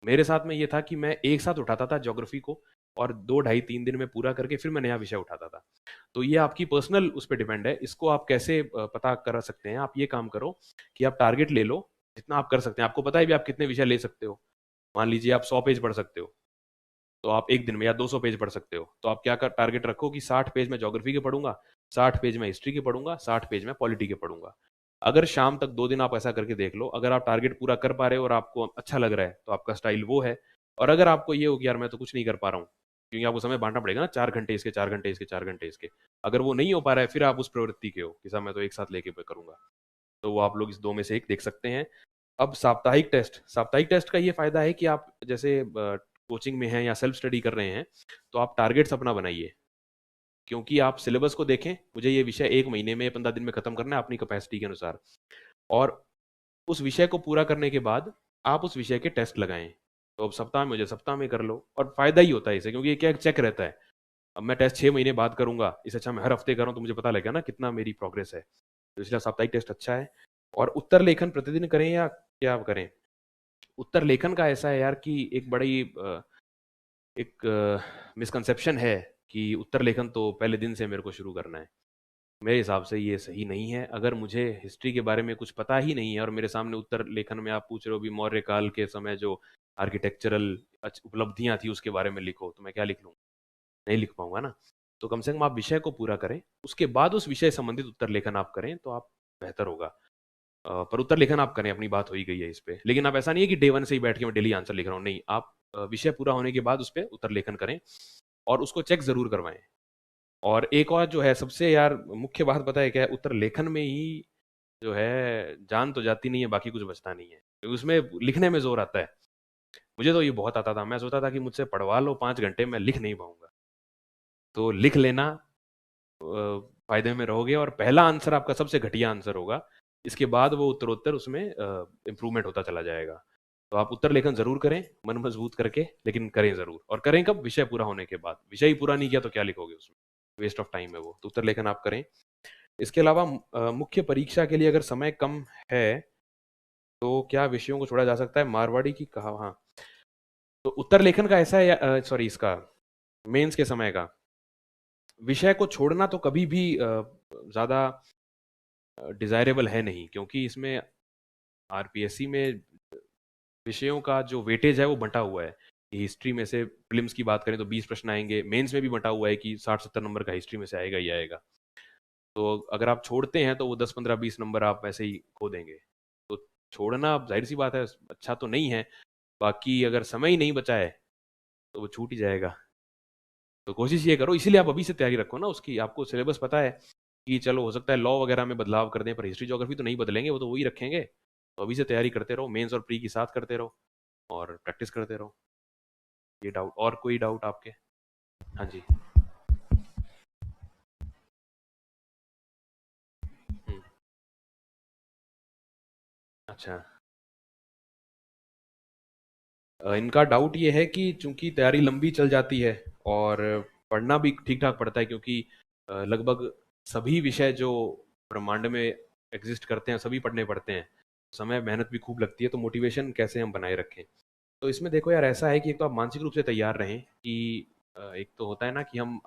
Speaker 2: मेरे साथ में ये था कि मैं एक साथ उठाता था ज्योग्राफी को, और 2 ढाई 3 दिन में पूरा करके फिर मैं नया विषय उठाता था। तो ये आपकी पर्सनल उस पर डिपेंड है। इसको आप कैसे पता कर सकते हैं, आप ये काम करो कि आप टारगेट ले लो जितना आप कर सकते हैं। आपको पता है भी आप कितने विषय ले सकते हो। मान लीजिए आप 100 पेज पढ़ सकते हो, तो आप एक दिन में, या 200 पेज पढ़ सकते हो, तो आप क्या कर टारगेट रखो कि 60 पेज मैं ज्योग्राफी के पढ़ूंगा, 60 पेज मैं हिस्ट्री के पढ़ूंगा, 60 पेज मैं पॉलिटी के पढ़ूंगा। अगर शाम तक 2 दिन आप ऐसा करके देख लो, अगर आप टारगेट पूरा कर पा रहे हो और आपको अच्छा लग रहा है तो आपका स्टाइल वो है। और अगर आपको ये हो कि यार मैं तो कुछ नहीं कर पा रहा हूँ, क्योंकि आपको समय बांटना पड़ेगा ना, 4 घंटे इसके, 4 घंटे इसके, 4 घंटे इसके, अगर वो नहीं हो पा रहा है, फिर आप उस प्रवृत्ति के हो कि साहब मैं तो एक साथ लेके करूंगा, तो वो आप लोग इस 2 में से एक देख सकते हैं। अब साप्ताहिक टेस्ट का ये फायदा है कि आप जैसे कोचिंग में हैं या सेल्फ स्टडी कर रहे हैं, तो आप टारगेट्स अपना बनाइए। क्योंकि आप सिलेबस को देखें, मुझे ये विषय 1 महीने में, 15 दिन में खत्म करना है अपनी कैपेसिटी के अनुसार, और उस विषय को पूरा करने के बाद आप उस विषय के टेस्ट लगाएं। तो अब सप्ताह में, मुझे सप्ताह में कर लो, और फायदा ही होता है इसे, क्योंकि ये क्या चेक रहता है। अब मैं टेस्ट 6 महीने बाद करूंगा, इससे अच्छा मैं हर हफ्ते करूँ, तो मुझे पता लगेगा ना कितना मेरी प्रोग्रेस है। तो इसलिए साप्ताहिक टेस्ट अच्छा है। और उत्तर लेखन प्रतिदिन करें या क्या करें। उत्तर लेखन का ऐसा है यार कि एक बड़ी एक मिसकंसेप्शन है कि उत्तर लेखन तो पहले दिन से मेरे को शुरू करना है। मेरे हिसाब से ये सही नहीं है। अगर मुझे हिस्ट्री के बारे में कुछ पता ही नहीं है और मेरे सामने उत्तर लेखन में आप पूछ रहे हो भी मौर्य काल के समय जो आर्किटेक्चरल उपलब्धियां थी उसके बारे में लिखो, तो मैं क्या लिख लूँगा, नहीं लिख पाऊंगा ना। तो कम से कम आप विषय को पूरा करें, उसके बाद उस विषय संबंधित उत्तर लेखन आप करें तो आप बेहतर होगा। पर उत्तर लेखन आप करें, अपनी बात हो ही गई है इस पे। लेकिन आप ऐसा नहीं है कि डे 1 से ही बैठ के मैं डेली आंसर लिख रहा हूँ, नहीं, आप विषय पूरा होने के बाद उस पर उत्तर लेखन करें और उसको चेक जरूर करवाएं। और एक और जो है सबसे यार मुख्य बात पता है क्या है, उत्तर लेखन में ही जो है जान तो जाती नहीं है, बाकी कुछ बचता नहीं है, क्योंकि उसमें लिखने में जोर आता है। मुझे तो ये बहुत आता था, मैं सोचता था कि मुझसे पढ़वा लो 5 घंटे, मैं लिख नहीं पाऊंगा। तो लिख लेना, फायदे में रहोगे और पहला आंसर आपका सबसे घटिया आंसर होगा। इसके बाद वो उत्तरोत्तर उसमें इम्प्रूवमेंट होता चला जाएगा। तो आप उत्तर लेखन जरूर करें, मन मजबूत करके, लेकिन करें जरूर। और करें कब? विषय पूरा होने के बाद। विषय ही पूरा नहीं किया तो क्या लिखोगे उसमें? वेस्ट ऑफ टाइम है वो। तो उत्तर लेखन आप करें। इसके अलावा मुख्य परीक्षा के लिए अगर समय कम है तो क्या विषयों को छोड़ा जा सकता है? मारवाड़ी की कहा, हाँ। तो उत्तर लेखन का ऐसा है, सॉरी, इसका मेंस के समय का विषय को छोड़ना तो कभी भी ज्यादा डिजायरेबल है नहीं, क्योंकि इसमें आरपीएससी में विषयों का जो वेटेज है वो बंटा हुआ है कि हिस्ट्री में से प्रीलिम्स की बात करें तो 20 प्रश्न आएंगे, मेंस में भी बंटा हुआ है कि 60-70 नंबर का हिस्ट्री में से आएगा ही आएगा। तो अगर आप छोड़ते हैं तो वो 10-15-20 नंबर आप वैसे ही खो देंगे। तो छोड़ना अब जाहिर सी बात है अच्छा तो नहीं है। बाकी अगर समय ही नहीं बचा है तो वो छूट ही जाएगा। तो कोशिश ये करो, इसीलिए आप अभी से तैयारी रखो ना उसकी। आपको सिलेबस पता है कि चलो हो सकता है लॉ वगैरह में बदलाव कर दें, पर हिस्ट्री ज्योग्राफी तो नहीं बदलेंगे, वो तो वही रखेंगे। तो अभी से तैयारी करते रहो, मेंस और प्री की साथ करते रहो और प्रैक्टिस करते रहो। ये डाउट, और कोई डाउट आपके? हाँ जी। हम्म, अच्छा। इनका डाउट ये है कि चूंकि तैयारी लंबी चल जाती है और पढ़ना भी ठीक ठाक पड़ता है, क्योंकि लगभग सभी विषय जो ब्रह्मांड में एग्जिस्ट करते हैं सभी पढ़ने पड़ते हैं, समय मेहनत भी खूब लगती है। तो मोटिवेशन कैसे हम बनाए रखें? तो इसमें देखो यार, ऐसा है कि एक तो आप मानसिक रूप से तैयार रहें कि एक तो होता है ना कि हम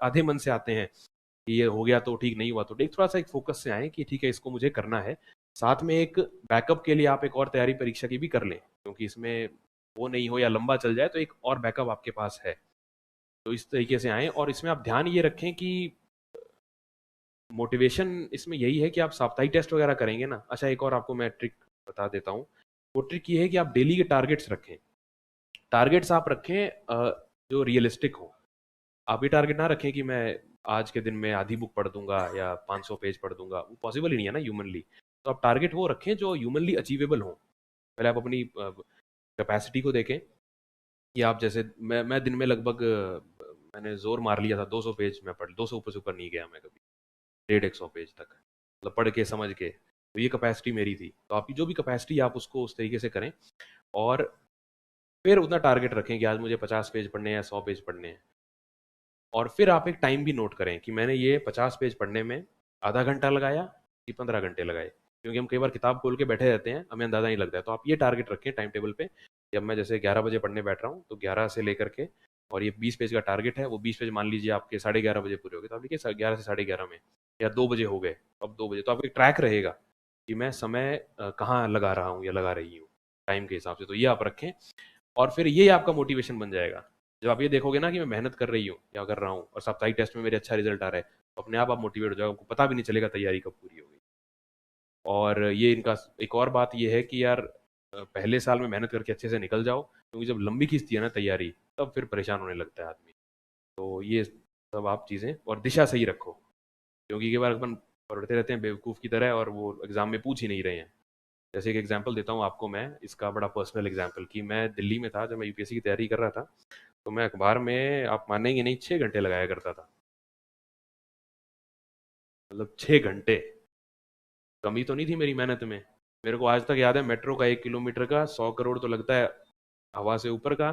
Speaker 2: आधे मन से आते हैं कि ये हो गया तो ठीक, नहीं हुआ तो ठीक। थोड़ा सा एक फोकस से आए कि ठीक है इसको मुझे करना है। साथ में एक बैकअप के लिए आप एक और तैयारी परीक्षा की भी कर लें, क्योंकि इसमें वो नहीं हो या लंबा चल जाए तो एक और बैकअप आपके पास है। तो इस तरीके से आए, और इसमें आप ध्यान ये रखें कि मोटिवेशन इसमें यही है कि आप साप्ताहिक टेस्ट वगैरह करेंगे ना। अच्छा, एक और आपको मैं ट्रिक बता देता हूँ। वो ट्रिक ये है कि आप डेली के टारगेट्स रखें। टारगेट्स आप रखें जो रियलिस्टिक हो। आप ये टारगेट ना रखें कि मैं आज के दिन में आधी बुक पढ़ दूंगा या 500 पेज पढ़ दूंगा, वो पॉसिबल ही नहीं है ना ह्यूमनली। तो आप टारगेट वो रखें जो ह्यूमनली अचीवेबल हो। पहले आप अपनी कैपेसिटी को देखें कि आप जैसे मैं दिन में लगभग मैंने जोर मार लिया था 200 पेज मैं पढ़, 200 ऊपर से ऊपर नहीं गया मैं कभी, 150 पेज तक मतलब पढ़ के समझ के। तो ये कैपेसिटी मेरी थी। तो आपकी जो भी कैपेसिटी आप उसको उस तरीके से करें, और फिर उतना टारगेट रखें कि आज मुझे 50 पेज पढ़ने हैं या 100 पेज पढ़ने हैं। और फिर आप एक टाइम भी नोट करें कि मैंने ये 50 पेज पढ़ने में आधा घंटा लगाया कि 15 घंटे लगाए, क्योंकि हम कई बार किताब खोल के बैठे रहते हैं, हमें अंदाजा नहीं लगता है। तो आप ये टारगेट रखें टाइम टेबल पे। जब मैं जैसे 11 बजे पढ़ने बैठ रहा हूँ तो 11 से लेकर के, और ये 20 पेज का टारगेट है, वो 20 पेज मान लीजिए आपके 11:30 बजे पूरे हो गए, तो आप लिखिए 11 से 11:30 में, या 2 बजे हो गए, अब 2 बजे। तो आपको एक ट्रैक रहेगा कि मैं समय कहाँ लगा रहा हूँ या लगा रही हूँ टाइम के हिसाब से। तो ये आप रखें, और फिर ये आपका मोटिवेशन बन जाएगा। जब आप ये देखोगे ना कि मैं मेहनत कर रही हूँ या कर रहा हूँ और साप्ताहिक टेस्ट में मेरे अच्छा रिजल्ट आ रहा है, तो अपने आप मोटिवेट हो जाओगे, आपको पता भी नहीं चलेगा तैयारी कब पूरी हो गई। और ये इनका एक और बात ये है कि यार पहले साल में मेहनत करके अच्छे से निकल जाओ, क्योंकि जब लंबी खींचती है ना तैयारी, तब फिर परेशान होने लगता है आदमी। तो ये सब आप चीज़ें, और दिशा सही रखो, क्योंकि कई बार अपन पढ़ते रहते हैं बेवकूफ़ की तरह और वो एग्जाम में पूछ ही नहीं रहे हैं। जैसे एक एग्जांपल देता हूँ आपको मैं, इसका बड़ा पर्सनल एग्जांपल, कि मैं दिल्ली में था जब मैं यूपीएससी की तैयारी कर रहा था। तो मैं अखबार में, आप मानेंगे नहीं, 6 घंटे लगाया करता था। मतलब 6 घंटे। कमी तो नहीं थी मेरी मेहनत में। मेरे को आज तक याद है, मेट्रो का 1 किलोमीटर का 100 करोड़ तो लगता है हवा से ऊपर का,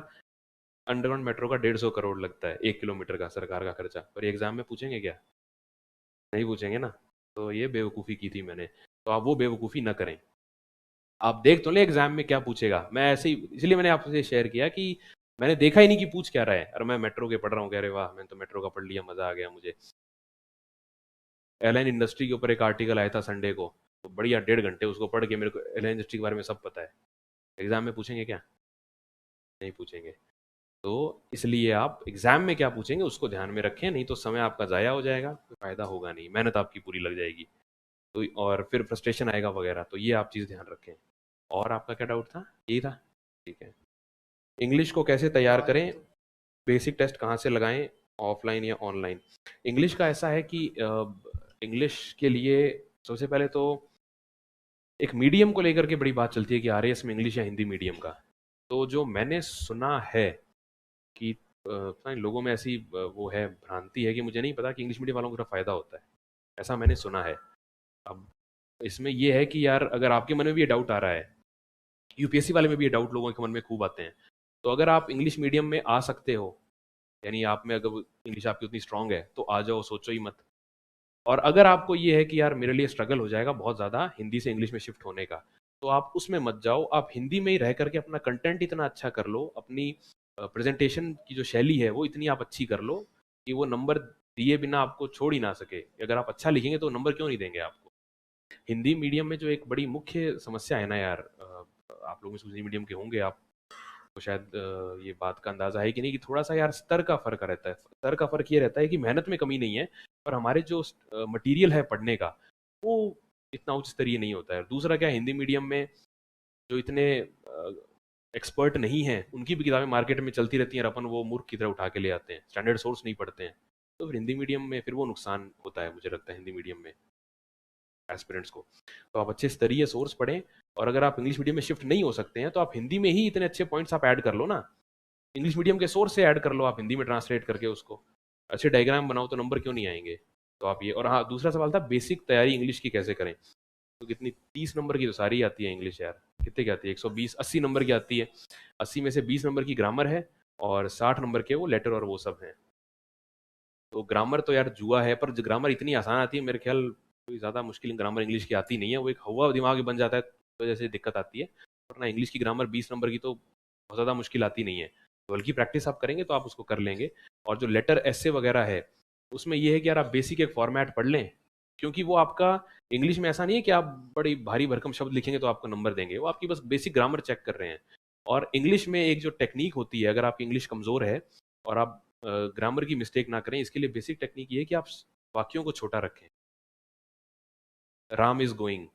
Speaker 2: अंडरग्राउंड मेट्रो का 150 करोड़ लगता है 1 किलोमीटर का सरकार का खर्चा। पर एग्जाम में पूछेंगे क्या? नहीं पूछेंगे ना। तो ये बेवकूफ़ी की थी मैंने। तो आप वो बेवकूफ़ी ना करें। आप देख तो ले एग्जाम में क्या पूछेगा। मैं ऐसे ही, इसलिए मैंने आपसे शेयर किया कि मैंने देखा ही नहीं कि पूछ क्या रहा है, और मैं मेट्रो के पढ़ रहा हूँ, कह रहे वाह मैंने तो मेट्रो का पढ़ लिया, मजा आ गया मुझे। एयरलाइन इंडस्ट्री के ऊपर एक आर्टिकल आया था संडे को, तो बढ़िया 1.5 घंटे उसको पढ़ के मेरे को एयरलाइन इंडस्ट्री के बारे में सब पता है। एग्जाम में पूछेंगे क्या? नहीं पूछेंगे। तो इसलिए आप एग्जाम में क्या पूछेंगे उसको ध्यान में रखें, नहीं तो समय आपका ज़ाया हो जाएगा, कोई फायदा होगा नहीं, मेहनत आपकी पूरी लग जाएगी। तो और फिर फ्रस्ट्रेशन आएगा वगैरह। तो ये आप चीज़ ध्यान रखें। और आपका क्या डाउट था? यही था? ठीक है। इंग्लिश को कैसे तैयार करें? बेसिक टेस्ट कहाँ से लगाएं, ऑफलाइन या ऑनलाइन? इंग्लिश का ऐसा है कि इंग्लिश के लिए सबसे पहले तो एक मीडियम को लेकर के बड़ी बात चलती है कि आरएएस में इंग्लिश या हिंदी मीडियम का। तो जो मैंने सुना है कि पता नहीं लोगों में ऐसी वो है भ्रांति है कि मुझे नहीं पता कि इंग्लिश मीडियम वालों को थोड़ा फ़ायदा होता है, ऐसा मैंने सुना है। अब इसमें ये है कि यार अगर आपके मन में भी ये डाउट आ रहा है, यूपीएससी वाले में भी ये डाउट लोगों के मन में खूब आते हैं, तो अगर आप इंग्लिश मीडियम में आ सकते हो, यानी आप में अगर इंग्लिश आपकी उतनी स्ट्रांग है तो आ जाओ, सोचो ही मत। और अगर आपको ये है कि यार मेरे लिए स्ट्रगल हो जाएगा बहुत ज़्यादा हिंदी से इंग्लिश में शिफ्ट होने का, तो आप उसमें मत जाओ, आप हिंदी में ही रह करके अपना कंटेंट इतना अच्छा कर लो, अपनी प्रेजेंटेशन की जो शैली है वो इतनी आप अच्छी कर लो कि वो नंबर दिए बिना आपको छोड़ ही ना सके। अगर आप अच्छा लिखेंगे तो नंबर क्यों नहीं देंगे आपको। हिंदी मीडियम में जो एक बड़ी मुख्य समस्या है ना यार, आप लोग में हिंदी मीडियम के होंगे, आप तो शायद ये बात का अंदाजा है कि नहीं, कि थोड़ा सा यार स्तर का फर्क रहता है। स्तर का फर्क ये रहता है कि मेहनत में कमी नहीं है, पर हमारे जो मटेरियल है पढ़ने का वो इतना उच्च स्तरीय नहीं होता है। दूसरा क्या, हिंदी मीडियम में जो इतने एक्सपर्ट नहीं हैं उनकी भी किताबें मार्केट में चलती रहती हैं और अपन वो मूर्ख की तरह उठा के ले आते हैं, स्टैंडर्ड सोर्स नहीं पढ़ते हैं। तो फिर हिंदी मीडियम में फिर वो नुकसान होता है मुझे लगता है हिंदी मीडियम में एस्पिरेंट्स को। तो आप अच्छे स्तरीय सोर्स पढ़ें, और अगर आप इंग्लिश मीडियम में शिफ्ट नहीं हो सकते हैं तो आप हिंदी में ही इतने अच्छे पॉइंट्स आप ऐड कर लो ना, इंग्लिश मीडियम के सोर्स से ऐड कर लो आप हिंदी में ट्रांसलेट करके उसको, अच्छे डायग्राम बनाओ तो नंबर क्यों नहीं आएंगे। तो आप ये, और हाँ दूसरा सवाल था बेसिक तैयारी इंग्लिश की कैसे करें। तो कितनी 30 नंबर की तो सारी आती है इंग्लिश यार, कितने की आती है, 120 80 नंबर की आती है। 80 में से 20 नंबर की ग्रामर है, और 60 नंबर के वो लेटर और वो सब हैं। तो ग्रामर तो यार जुआ है, पर ग्रामर इतनी आसान आती है मेरे ख्याल, कोई ज़्यादा मुश्किल ग्रामर इंग्लिश की आती नहीं है, वो एक हवा दिमाग में बन जाता है तो जैसे दिक्कत आती है। वरना इंग्लिश की ग्रामर 20 नंबर की तो बहुत ज़्यादा मुश्किल आती नहीं है, तो हल्की प्रैक्टिस आप करेंगे तो आप उसको कर लेंगे। और जो लेटर ऐसे वगैरह है उसमें ये है कि यार आप बेसिक एक फॉर्मेट पढ़ लें, क्योंकि वो आपका इंग्लिश में ऐसा नहीं है कि आप बड़ी भारी भरकम शब्द लिखेंगे तो आपको नंबर देंगे, वो आपकी बस बेसिक ग्रामर चेक कर रहे हैं। और इंग्लिश में एक जो टेक्निक होती है, अगर आपकी इंग्लिश कमज़ोर है और आप ग्रामर की मिस्टेक ना करें, इसके लिए बेसिक टेक्निक ये है कि आप वाक्यों को छोटा रखें। राम इज गोइंग,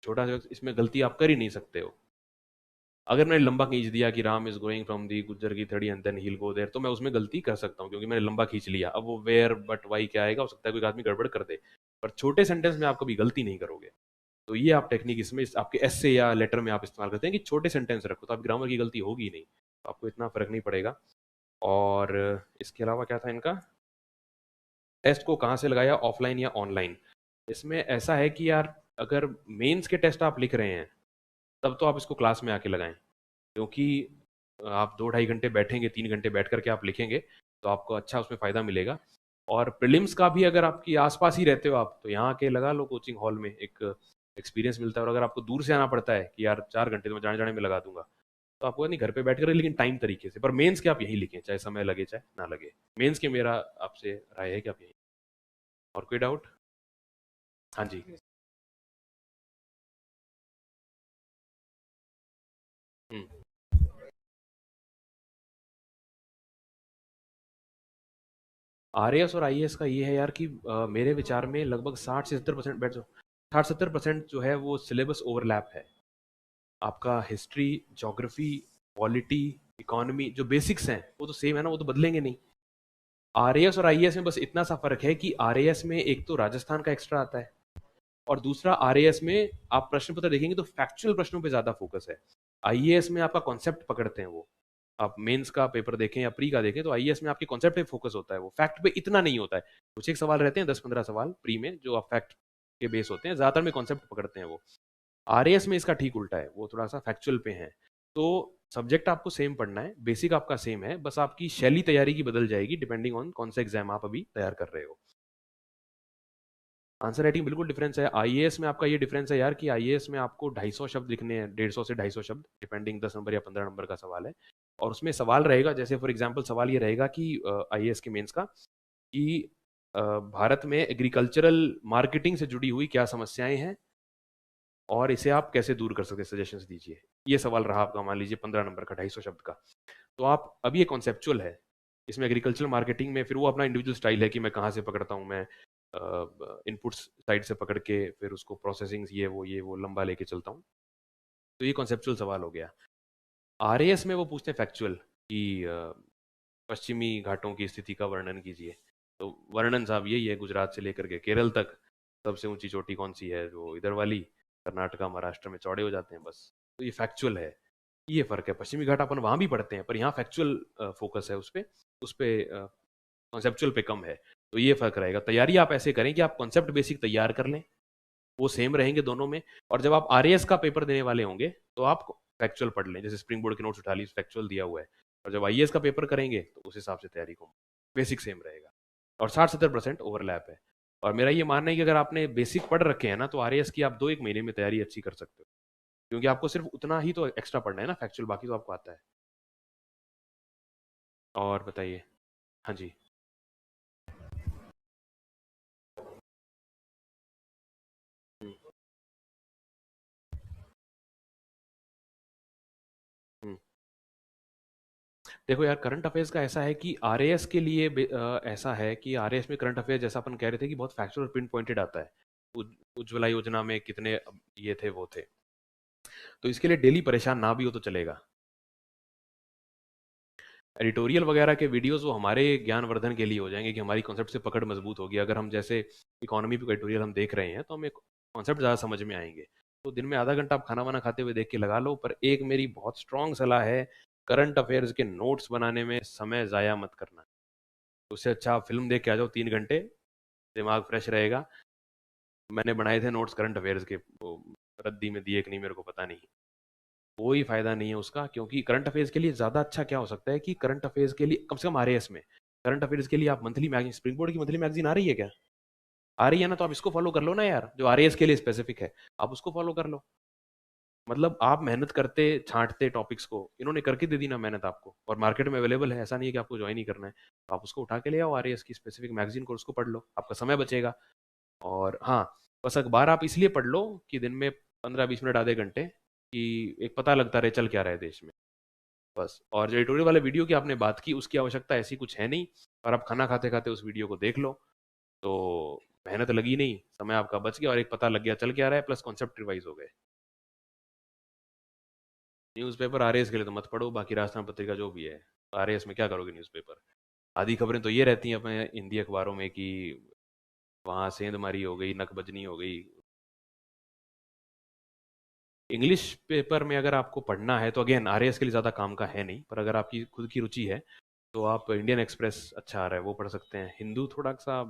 Speaker 2: छोटा सा, इसमें गलती आप कर ही नहीं सकते हो। अगर मैंने लंबा खींच दिया कि Ram is going from the Gujjar ki Thadi and then he will go there, तो मैं उसमें गलती कर सकता हूँ क्योंकि मैंने लंबा खींच लिया। अब वो वेयर बट वाई क्या आएगा, हो सकता है कोई आदमी गड़बड़ कर दे, पर छोटे सेंटेंस में आप कभी गलती नहीं करोगे। तो ये आप टेक्निक इसमें आपके एसे या लेटर में आप इस्तेमाल करते हैं कि छोटे सेंटेंस रखो, तो आप ग्रामर की गलती होगी ही नहीं, तो आपको इतना फर्क नहीं पड़ेगा। और इसके अलावा क्या था इनका, टेस्ट को कहाँ से लगाया, ऑफलाइन या ऑनलाइन। इसमें ऐसा है कि यार अगर मेंस के टेस्ट आप लिख रहे हैं तब तो आप इसको क्लास में आके लगाएं, क्योंकि आप 2 ढाई घंटे बैठेंगे, 3 घंटे बैठ करके आप लिखेंगे तो आपको अच्छा उसमें फ़ायदा मिलेगा। और प्रीलिम्स का भी अगर आपकी आसपास ही रहते हो आप तो यहाँ के लगा लो कोचिंग हॉल में, एक एक्सपीरियंस मिलता है। और अगर आपको दूर से आना पड़ता है कि यार 4 घंटे तो मैं जाने जाने में लगा दूंगा, तो आपको नहीं घर पे बैठ कर, लेकिन टाइम तरीके से। पर मेंस के आप यही लिखें, चाहे समय लगे चाहे ना लगे। मेंस के मेरा आपसे राय है कि आप यही। और कोई डाउट? हाँ जी। हम्म। आरएएस और आईएएस का ये है यार कि मेरे विचार में लगभग 60 से 70% बैठ जाओ, 60-70% जो है वो सिलेबस ओवरलैप है। आपका हिस्ट्री, ज्योग्राफी, पॉलिटी, इकोनॉमी, जो बेसिक्स हैं वो तो सेम है ना, वो तो बदलेंगे नहीं। आरएएस और आईएएस में बस इतना सा फर्क है कि आरएएस में एक तो राजस्थान का एक्स्ट्रा आता है, और दूसरा आरएएस में आप प्रश्न पत्र देखेंगे तो फैक्चुअल प्रश्नों पे ज्यादा फोकस है। आईएएस में आपका कॉन्सेप्ट पकड़ते हैं वो। आप मेंस का पेपर देखें या प्री का देखें तो आईएएस में आपके कॉन्सेप्ट पे फोकस होता है, वो फैक्ट पे इतना नहीं होता है। कुछ एक सवाल रहते हैं 10-15 सवाल प्री में जो आप फैक्ट के बेस होते हैं, ज्यादातर में कॉन्सेप्ट पकड़ते हैं वो। आरएएस में इसका ठीक उल्टा है, वो थोड़ा सा फैक्चुअल पे है। तो सब्जेक्ट आपको सेम पढ़ना है, बेसिक आपका सेम है, बस आपकी शैली तैयारी की बदल जाएगी डिपेंडिंग ऑन कौन सा एग्जाम आप अभी तैयार कर रहे हो। आंसर राइटिंग बिल्कुल डिफरेंस है। आईएएस में आपका ये डिफरेंस है यार कि आईएएस में आपको 250 शब्द लिखने हैं, 150 से 250 शब्द डिपेंडिंग, 10 नंबर या 15 नंबर का सवाल है। और उसमें सवाल रहेगा, जैसे फॉर एग्जांपल सवाल ये रहेगा कि आईएएस के मेंस का कि भारत में एग्रीकल्चरल मार्केटिंग से जुड़ी हुई क्या समस्याएं हैं और इसे आप कैसे दूर कर सकते हैं, सजेशंस दीजिए। ये सवाल रहा आपका, मान लीजिए 15 नंबर का, 250 शब्द का। तो आप अभी ये कॉन्सेप्चुअल है, इसमें एग्रीकल्चर मार्केटिंग में फिर वो अपना इंडिविजुअल स्टाइल है कि मैं कहाँ से पकड़ता हूँ, मैं इनपुट्स साइड से पकड़ के फिर उसको प्रोसेसिंग ये वो लंबा लेके चलता हूँ। तो ये कॉन्सेप्चुअल सवाल हो गया। आरएएस में वो पूछते हैं फैक्चुअल कि पश्चिमी घाटों की स्थिति का वर्णन कीजिए। तो वर्णन साहब यही है, गुजरात से लेकर के केरल तक सबसे ऊंची चोटी कौन सी है, जो इधर वाली, कर्नाटका महाराष्ट्र में चौड़े हो जाते हैं बस। तो ये फैक्चुअल है। ये फ़र्क है। पश्चिमी घाट अपन वहाँ भी पढ़ते हैं, पर यहाँ फैक्चुअल फ़ोकस है उस पे कॉन्सेप्चुअल पे कम है। तो ये फ़र्क रहेगा। तैयारी आप ऐसे करें कि आप कॉन्सेप्ट बेसिक तैयार कर लें, वो सेम रहेंगे दोनों में। और जब आप आरएएस का पेपर देने वाले होंगे तो आप फैक्चुअल पढ़ लें, जैसे स्प्रिंग बोर्ड के नोट्स उठा ली, फैक्चुअल दिया हुआ है। और जब आईएएस का पेपर करेंगे तो उस हिसाब से तैयारी को, बेसिक सेम रहेगा। और 60-70% ओवरलैप है। और मेरा ये मानना है कि अगर आपने बेसिक पढ़ रखे हैं ना, तो आरएएस की आप 2-1 महीने में तैयारी अच्छी कर सकते हो, क्योंकि आपको सिर्फ उतना ही तो एक्स्ट्रा पढ़ना है ना फैक्चुअल, बाकी तो आपको आता है। और बताइए। हाँ जी। हम्म, हम्म। देखो यार, करंट अफेयर्स का ऐसा है कि आरएएस के लिए ऐसा है कि आरएएस में करंट अफेयर, जैसा अपन कह रहे थे, कि बहुत फैक्चुअल और पिन पॉइंटेड आता है। उज्ज्वला योजना में कितने ये थे वो थे। तो इसके लिए डेली परेशान ना भी हो तो चलेगा। एडिटोरियल वगैरह के वीडियोस वो हमारे ज्ञानवर्धन के लिए हो जाएंगे, कि हमारी कॉन्सेप्ट से पकड़ मजबूत होगी। अगर हम जैसे इकोनॉमी पे एडिटोरियल हम देख रहे हैं तो हमें कॉन्सेप्ट ज़्यादा समझ में आएंगे। तो दिन में आधा घंटा आप खाना वाना खाते हुए देख के लगा लो। पर एक मेरी बहुत स्ट्रांग सलाह है, करंट अफेयर्स के नोट्स बनाने में समय ज़ाया मत करना। उससे अच्छा आप फिल्म देख के आ जाओ 3 घंटे, दिमाग फ्रेश रहेगा। मैंने बनाए थे नोट्स करंट अफेयर्स के, वो रद्दी में दिए कि नहीं मेरे को पता नहीं। कोई फायदा नहीं है उसका, क्योंकि करंट अफेयर्स के लिए ज़्यादा अच्छा क्या हो सकता है कि करंट अफेयर्स के लिए कम से कम आरएएस में, करंट अफेयर्स के लिए आप मंथली मैगजीन, स्प्रिंग बोर्ड की मंथली मैगजीन आ रही है क्या? आ रही है ना, तो आप इसको फॉलो कर लो ना यार, जो आरएएस के लिए स्पेसिफिक है। आप उसको फॉलो कर लो। मतलब आप मेहनत करते छांटते टॉपिक्स को, इन्होंने करके दे दी ना मेहनत आपको, और मार्केट में अवेलेबल है। ऐसा नहीं है कि आपको ज्वाइन ही करना है, तो आप उसको उठा के ले आओ, आरएएस की स्पेसिफिक मैगजीन को, उसको पढ़ लो, आपका समय बचेगा। और हाँ, बस अखबार आप इसलिए पढ़ लो कि दिन में 15-20 मिनट, आधे घंटे, कि एक पता लगता रहे चल क्या रहा है देश में, बस। और जो एडिटोरियल वाले वीडियो की आपने बात की, उसकी आवश्यकता ऐसी कुछ है नहीं। और आप खाना खाते खाते उस वीडियो को देख लो, तो मेहनत लगी नहीं, समय आपका बच गया, और एक पता लग गया चल क्या रहा है, प्लस कॉन्सेप्ट रिवाइज हो गए। न्यूज़पेपर आरएएस के लिए तो मत पढ़ो, बाकी राजस्थान पत्रिका जो भी है। आरएएस में क्या करोगे न्यूज़पेपर? आधी खबरें तो ये रहती हैं अपने हिंदी अखबारों में कि वहाँ सेंधमारी हो गई, नकबजनी हो गई। इंग्लिश पेपर में अगर आपको पढ़ना है तो अगेन आरएएस के लिए ज़्यादा काम का है नहीं, पर अगर आपकी खुद की रुचि है तो आप इंडियन एक्सप्रेस अच्छा आ रहा है वो पढ़ सकते हैं। हिंदू थोड़ा सा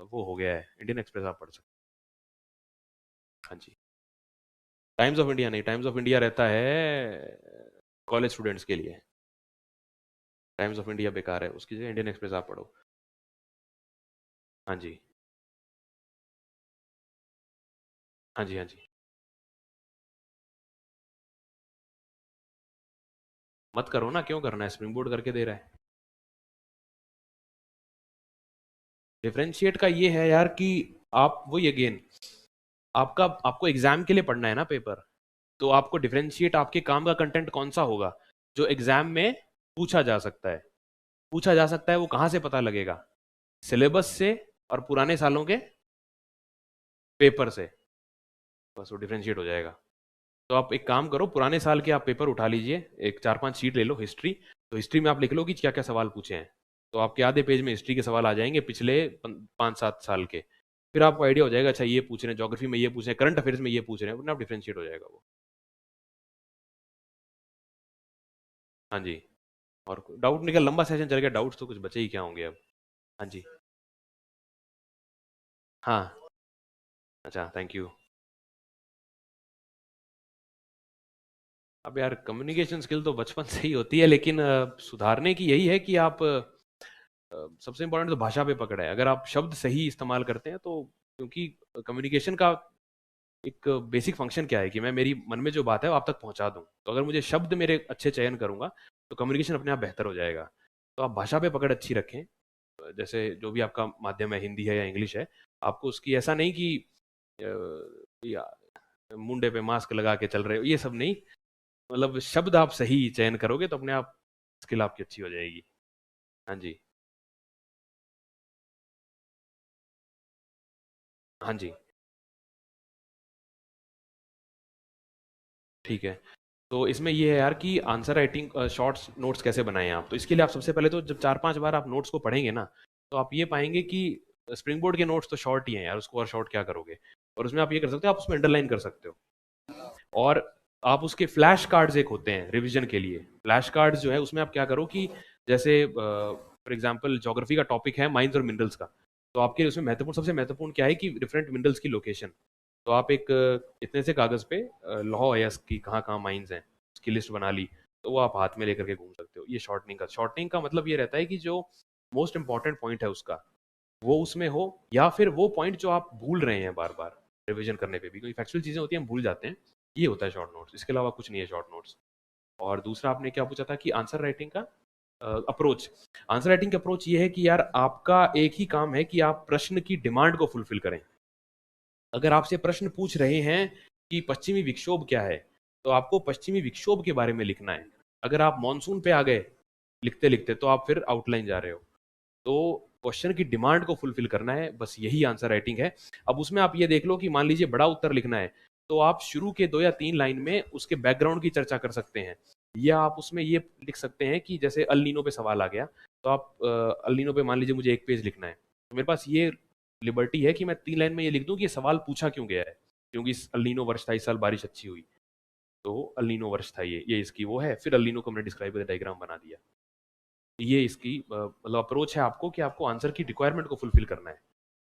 Speaker 2: वो हो गया है, इंडियन एक्सप्रेस आप पढ़ सकते हैं। हाँ जी। टाइम्स ऑफ इंडिया नहीं, टाइम्स ऑफ इंडिया रहता है कॉलेज स्टूडेंट्स के लिए। टाइम्स ऑफ इंडिया बेकार है, उसकी जगह इंडियन एक्सप्रेस आप पढ़ो। हाँ जी। हाँ जी। हाँ जी। मत करो ना, क्यों करना है, स्प्रिंग बोर्ड करके दे रहा है। डिफरेंशिएट का ये है यार कि आप वही अगेन, आपका आपको एग्जाम के लिए पढ़ना है ना पेपर, तो आपको डिफरेंशिएट आपके काम का कंटेंट कौन सा होगा जो एग्जाम में पूछा जा सकता है। पूछा जा सकता है वो कहाँ से पता लगेगा? सिलेबस से और पुराने सालों के पेपर से, बस वो डिफरेंशिएट हो जाएगा। तो आप एक काम करो, पुराने साल के आप पेपर उठा लीजिए, एक 4-5 शीट ले लो हिस्ट्री। तो हिस्ट्री में आप लिख लो कि क्या क्या सवाल पूछे हैं, तो आपके आधे पेज में हिस्ट्री के सवाल आ जाएंगे पिछले 5-7 साल के। फिर आपको आइडिया हो जाएगा, अच्छा ये पूछ रहे हैं, ज्योग्राफी में ये पूछ रहे हैं, करंट अफेयर्स में ये पूछ रहे हैं, अपने आप डिफरेंशिएट हो जाएगा वो। हाँ जी। और डाउट निकल, लंबा सेशन चल गया, डाउट्स तो कुछ बचे ही क्या होंगे अब। हाँ जी। हाँ। अच्छा, थैंक यू। अब यार, कम्युनिकेशन स्किल तो बचपन से ही होती है, लेकिन सुधारने की यही है कि आप सबसे इंपॉर्टेंट तो भाषा पे पकड़ है। अगर आप शब्द सही इस्तेमाल करते हैं तो, क्योंकि कम्युनिकेशन का एक बेसिक फंक्शन क्या है कि मैं मेरी मन में जो बात है वो आप तक पहुंचा दूं। तो अगर मुझे शब्द मेरे अच्छे चयन करूंगा तो कम्युनिकेशन अपने आप बेहतर हो जाएगा। तो आप भाषा पे पकड़ अच्छी रखें। जैसे जो भी आपका माध्यम है, हिंदी है या इंग्लिश है, आपको उसकी ऐसा नहीं कि या मुंडे पे मास्क लगा के चल रहे हो, ये सब नहीं। मतलब शब्द आप सही चयन करोगे तो अपने आप स्किल आपकी अच्छी हो जाएगी। हाँ जी। हाँ जी। ठीक है। तो इसमें ये है यार कि आंसर राइटिंग शॉर्ट्स नोट्स कैसे बनाएं आप। तो इसके लिए आप सबसे पहले तो जब 4-5 बार आप नोट्स को पढ़ेंगे ना, तो आप ये पाएंगे कि स्प्रिंग बोर्ड के नोट्स तो शॉर्ट ही हैं यार, उसको और शॉर्ट क्या करोगे। और उसमें आप ये कर सकते हो, आप उसमें अंडरलाइन कर सकते हो। और आप उसके फ्लैश कार्ड्स एक होते हैं रिवीजन के लिए। फ्लैश कार्ड्स जो है उसमें आप क्या करो कि जैसे फॉर एग्जांपल ज्योग्राफी का टॉपिक है माइंस और मिनरल्स का, तो आपके उसमें महत्वपूर्ण, सबसे महत्वपूर्ण क्या है कि डिफरेंट मिनरल्स की लोकेशन। तो आप एक इतने से कागज पे लौह अयस्क की कहाँ कहाँ माइंस हैं उसकी लिस्ट बना ली, तो वो आप हाथ में लेकर के घूम सकते हो। ये शॉर्टनिंग का मतलब ये रहता है कि जो मोस्ट इंपॉर्टेंट पॉइंट है उसका वो उसमें हो, या फिर वो पॉइंट जो आप भूल रहे हैं बार बार रिवीजन करने पे भी, क्योंकि फैक्चुअल चीजें होती हैं हम भूल जाते हैं, ये होता है शॉर्ट नोट्स, इसके अलावा कुछ नहीं है शॉर्ट नोट्स। और दूसरा आपने क्या पूछा था कि आंसर राइटिंग का अप्रोच। आंसर राइटिंग का अप्रोच ये है कि यार आपका एक ही काम है कि आप प्रश्न की डिमांड को फुलफिल करें। अगर आपसे प्रश्न पूछ रहे हैं कि पश्चिमी विक्षोभ क्या है, तो आपको पश्चिमी विक्षोभ के बारे में लिखना है। अगर आप मॉनसून पे आ गए लिखते लिखते तो आप फिर आउटलाइन जा रहे हो। तो क्वेश्चन की डिमांड को फुलफिल करना है, बस यही आंसर राइटिंग है। अब उसमें आप ये देख लो कि मान लीजिए बड़ा उत्तर लिखना है, तो आप शुरू के 2 या 3 लाइन में उसके बैकग्राउंड की चर्चा कर सकते हैं, या आप उसमें ये लिख सकते हैं कि जैसे अल नीनो पे सवाल आ गया, तो आप अल नीनो पे मान लीजिए मुझे 1 पेज लिखना है, तो मेरे पास ये लिबर्टी है कि मैं 3 लाइन में ये लिख दूं कि ये सवाल पूछा क्यों गया है, क्योंकि अल नीनो वर्ष था, इस साल बारिश अच्छी हुई, तो अल नीनो वर्ष था, ये इसकी वो है, फिर अल नीनो को मैंने डिस्क्राइब करके डायग्राम बना दिया। ये इसकी मतलब अप्रोच है आपको कि आपको आंसर की रिक्वायरमेंट को फुलफिल करना है,